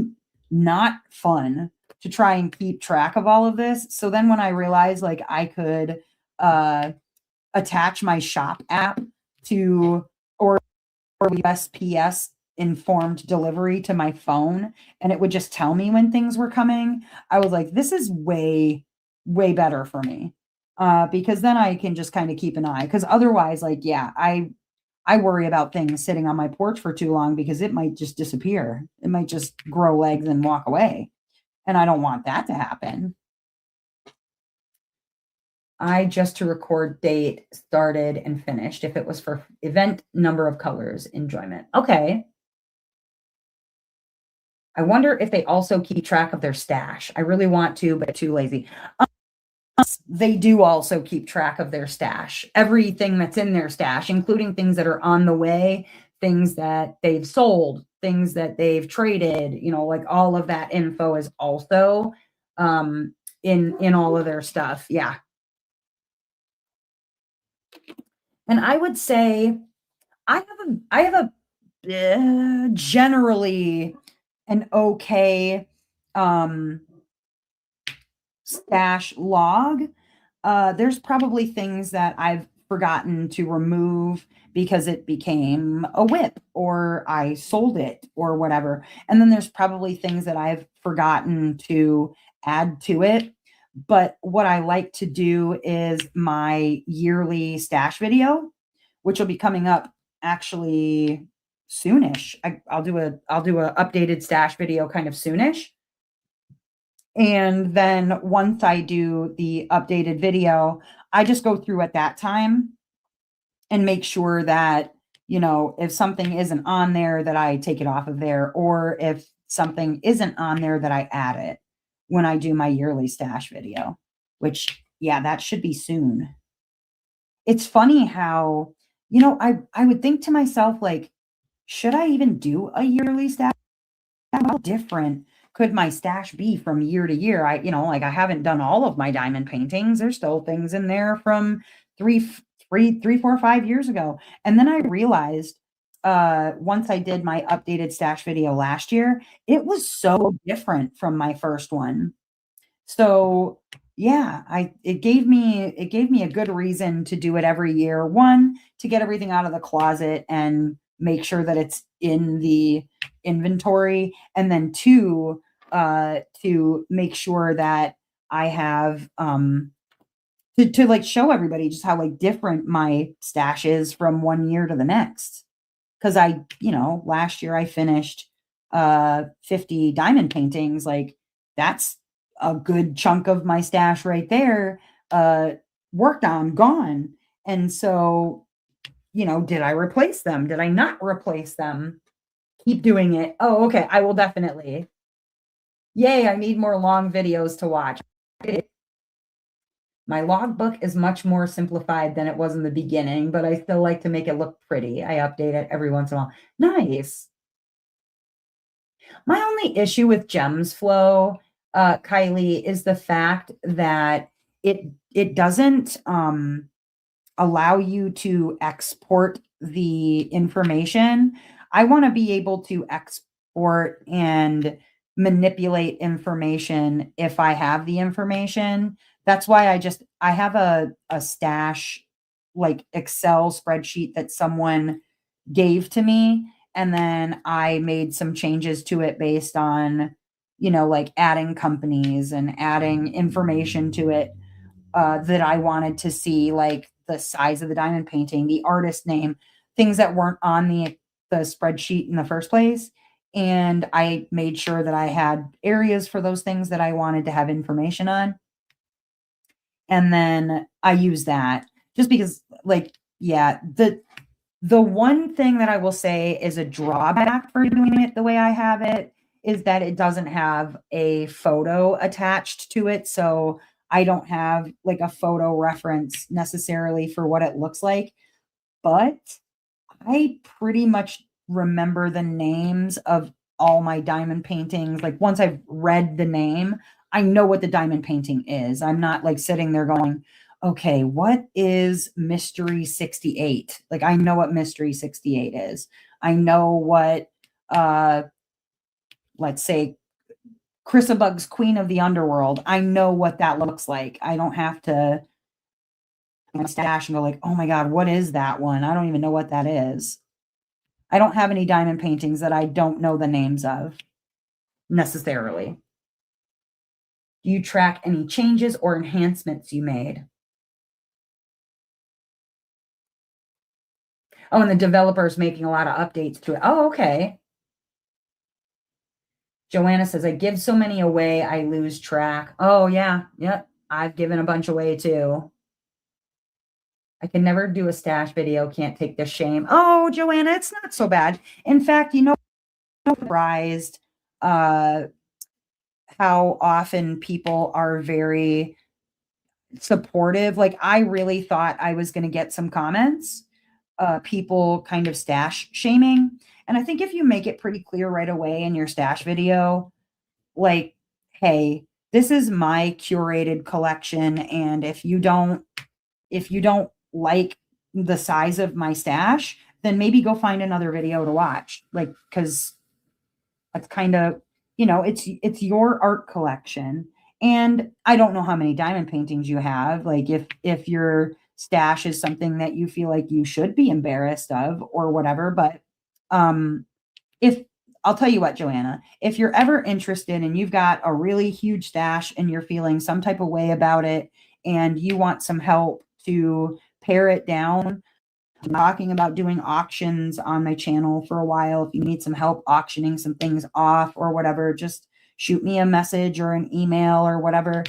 not fun to try and keep track of all of this. So then when I realized like I could uh attach my shop app to or USPS informed delivery to my phone and it would just tell me when things were coming, I was like, this is way better for me. Because then I can just kind of keep an eye. Because otherwise, like, yeah, I worry about things sitting on my porch for too long because it might just disappear. It might just grow legs and walk away. And I don't want that to happen. I just to record date, started and finished. If it was for event, number of colors, enjoyment. Okay. I wonder if they also keep track of their stash. I really want to, but too lazy. They do also keep track of their stash, everything that's in their stash, including things that are on the way, things that they've sold, things that they've traded, like all of that info is also in all of their stuff. Yeah. And I would say I have a generally an okay um stash log. There's probably things that I've forgotten to remove because it became a whip or I sold it or whatever. And then there's probably things that I've forgotten to add to it. But what I like to do is my yearly stash video, which will be coming up actually soonish. I'll do a updated stash video kind of soonish. And then once I do the updated video, I just go through at that time and make sure that, if something isn't on there, that I take it off of there, or if something isn't on there, that I add it when I do my yearly stash video, which, yeah, that should be soon. It's funny how I would think to myself, like, should I even do a yearly stash? How different could my stash be from year to year? Like I haven't done all of my diamond paintings. There's still things in there from 4, 5 years ago. And then I realized once I did my updated stash video last year, it was so different from my first one. So, yeah, I it gave me a good reason to do it every year. One, to get everything out of the closet and make sure that it's in the inventory, and then two, to make sure that I have to like show everybody just how like different my stash is from one year to the next. Because last year I finished 50 diamond paintings. Like that's a good chunk of my stash right there, uh, worked on, gone. And so, did I replace them? Did I not replace them? Keep doing it. Oh, okay. I will definitely. Yay, I need more long videos to watch. My logbook is much more simplified than it was in the beginning, but I still like to make it look pretty. I update it every once in a while. Nice. My only issue with Gems Flow, Kylie, is the fact that it doesn't allow you to export the information. I want to be able to export and manipulate information if I have the information. That's why I have a stash like Excel spreadsheet that someone gave to me, and then I made some changes to it based on, like adding companies and adding information to it that I wanted to see, like the size of the diamond painting, the artist name, things that weren't on the spreadsheet in the first place. And I made sure that I had areas for those things that I wanted to have information on. And then I use that just because, like, yeah, the one thing that I will say is a drawback for doing it the way I have it is that it doesn't have a photo attached to it. So I don't have like a photo reference necessarily for what it looks like. But I pretty much remember the names of all my diamond paintings. Like once I've read the name, I know what the diamond painting is. I'm not like sitting there going, okay, what is Mystery 68? Like I know what Mystery 68 is. I know what let's say Chrysabug's Queen of the Underworld. I know what that looks like. I don't have to my stash and go like, oh my God, what is that one? I don't even know what that is. I don't have any diamond paintings that I don't know the names of necessarily. Do you track any changes or enhancements you made? Oh, and the developer's making a lot of updates to it. Oh, okay. Joanna says, I give so many away, I lose track. Oh, yeah. Yep. I've given a bunch away too. I can never do a stash video. Can't take the shame. Oh, Joanna, it's not so bad. In fact, I'm surprised how often people are very supportive. Like I really thought I was going to get some comments, people kind of stash shaming. And I think if you make it pretty clear right away in your stash video, like, hey, this is my curated collection. And if you don't like the size of my stash, then maybe go find another video to watch. Like, cause that's kind of, it's your art collection. And I don't know how many diamond paintings you have. Like if your stash is something that you feel like you should be embarrassed of or whatever, but if I'll tell you what, Joanna, if you're ever interested and you've got a really huge stash and you're feeling some type of way about it and you want some help to pare it down, I'm talking about doing auctions on my channel for a while. If you need some help auctioning some things off or whatever, just shoot me a message or an email or whatever,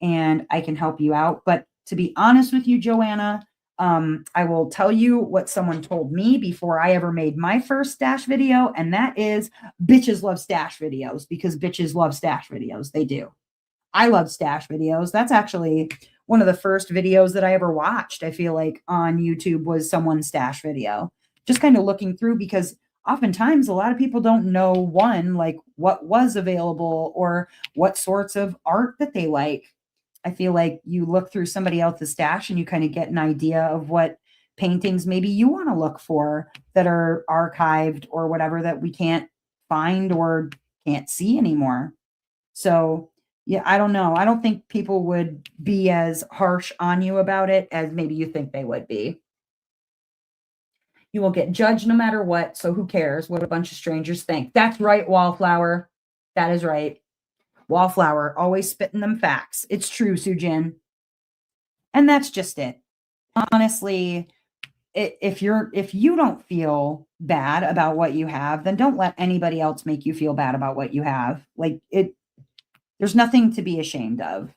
and I can help you out. But to be honest with you, Joanna, I will tell you what someone told me before I ever made my first stash video, and that is bitches love stash videos because bitches love stash videos. They do. I love stash videos. That's actually one of the first videos that I ever watched, I feel like, on YouTube was someone's stash video. Just kind of looking through because oftentimes a lot of people don't know, one, like what was available or what sorts of art that they like. I feel like you look through somebody else's stash and you kind of get an idea of what paintings maybe you want to look for that are archived or whatever that we can't find or can't see anymore. So, yeah, I don't know. I don't think people would be as harsh on you about it as maybe you think they would be. You will get judged no matter what, so who cares what a bunch of strangers think? That's right, Wallflower. That is right. Wallflower, always spitting them facts. It's true, Sujin. And that's just it. Honestly, if you don't feel bad about what you have, then don't let anybody else make you feel bad about what you have. Like there's nothing to be ashamed of.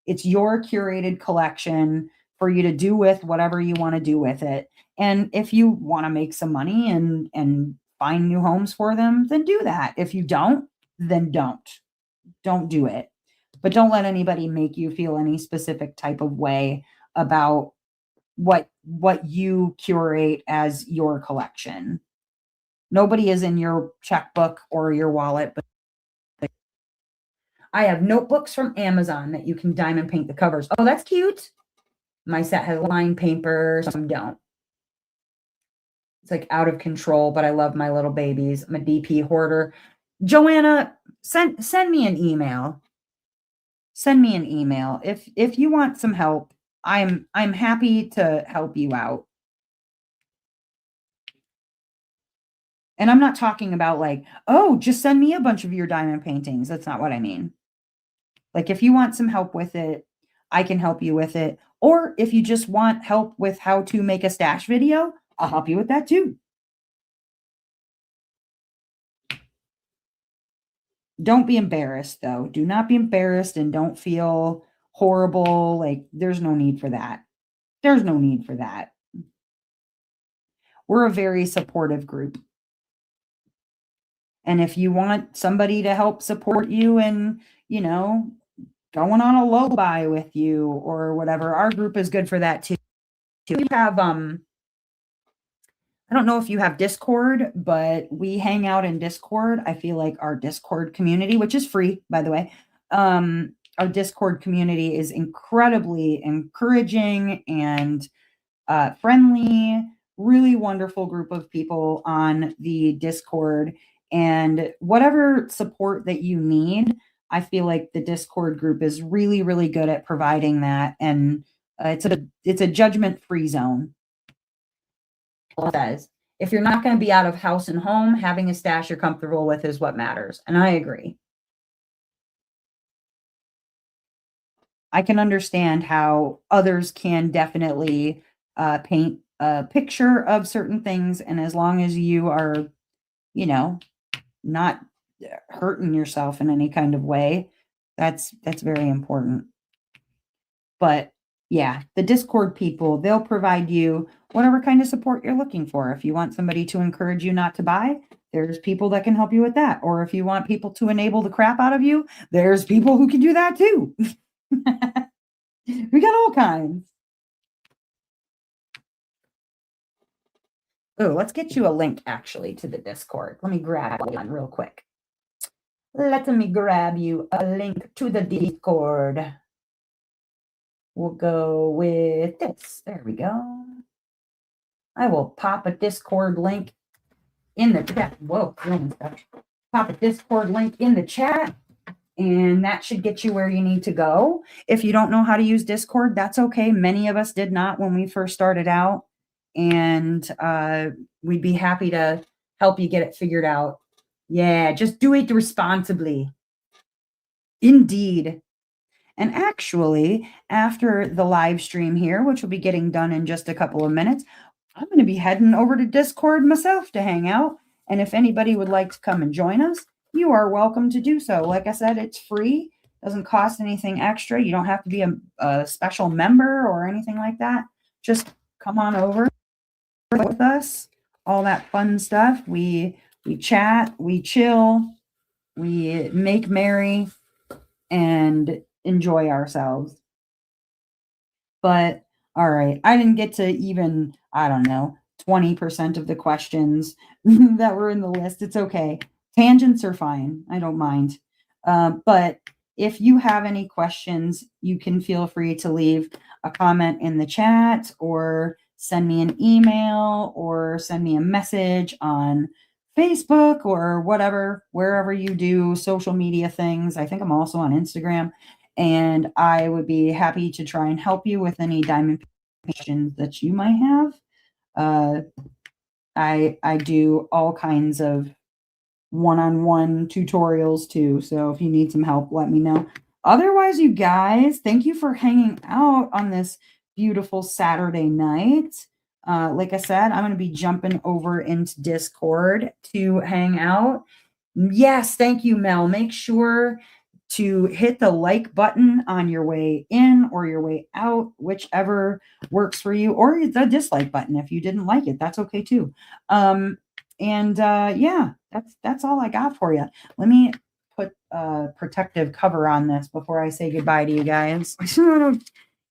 It's your curated collection for you to do with whatever you want to do with it. And if you want to make some money and find new homes for them, then do that. If you don't, then don't. Don't do it. But don't let anybody make you feel any specific type of way about what you curate as your collection. Nobody is in your checkbook or your wallet, but I have notebooks from Amazon that you can diamond paint the covers. Oh, that's cute. My set has line paper, some don't. It's like out of control, but I love my little babies. I'm a DP hoarder. Joanna, send me an email. Send me an email. If you want some help, I'm happy to help you out. And I'm not talking about like, oh, just send me a bunch of your diamond paintings. That's not what I mean. Like if you want some help with it, I can help you with it. Or if you just want help with how to make a stash video, I'll help you with that too. Don't be embarrassed though. Do not be embarrassed and don't feel horrible. Like there's no need for that. There's no need for that. We're a very supportive group. And if you want somebody to help support you and, going on a low buy with you or whatever, our group is good for that too. We have I don't know if you have Discord, but we hang out in Discord. I feel like our Discord community, which is free, by the way, our Discord community is incredibly encouraging and friendly, really wonderful group of people on the Discord. And whatever support that you need, I feel like the Discord group is really, really good at providing that. And it's a judgment free zone. Says if you're not going to be out of house and home, having a stash you're comfortable with is what matters. And I agree. I can understand how others can definitely paint a picture of certain things. And as long as you are, not hurting yourself in any kind of way, that's very important. But yeah, the Discord people, they'll provide you whatever kind of support you're looking for. If you want somebody to encourage you not to buy, there's people that can help you with that. Or if you want people to enable the crap out of you, there's people who can do that too. We got all kinds. Oh, let's get you a link actually to the Discord. Let me grab one real quick. Let me grab you a link to the Discord. We'll go with this. There we go. I will pop a Discord link in the chat. Whoa, pop a Discord link in the chat, and that should get you where you need to go. If you don't know how to use Discord, that's okay. Many of us did not when we first started out, and we'd be happy to help you get it figured out. Yeah, just do it responsibly. Indeed. And actually, after the live stream here, which will be getting done in just a couple of minutes, I'm going to be heading over to Discord myself to hang out. And if anybody would like to come and join us, you are welcome to do so. Like I said, it's free, doesn't cost anything extra. You don't have to be a special member or anything like that. Just come on over with us. All that fun stuff. We chat, we chill, we make merry, and enjoy ourselves. But all right, I didn't get to even, I don't know, 20% of the questions that were in the list. It's okay. Tangents are fine. I don't mind. But if you have any questions, you can feel free to leave a comment in the chat or send me an email or send me a message on Facebook or whatever, wherever you do social media things. I think I'm also on Instagram, and I would be happy to try and help you with any diamond questions that you might have. Uh, I do all kinds of one-on-one tutorials too. So if you need some help, let me know. Otherwise, you guys, thank you for hanging out on this beautiful Saturday night. Like I said, I'm going to be jumping over into Discord to hang out. Yes, thank you, Mel. Make sure to hit the like button on your way in or your way out, whichever works for you, or the dislike button if you didn't like it. That's okay too. And yeah, that's all I got for you. Let me put a protective cover on this before I say goodbye to you guys. I don't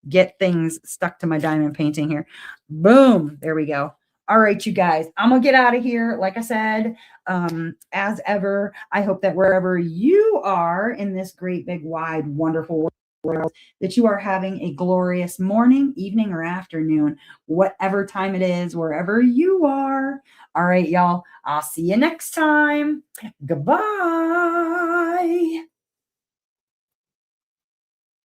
get things stuck to my diamond painting here. Boom, there we go. All right, you guys, I'm gonna get out of here. Like I said, as ever, I hope that wherever you are in this great, big, wide, wonderful world, that you are having a glorious morning, evening, or afternoon, whatever time it is, wherever you are. All right, y'all, I'll see you next time. Goodbye.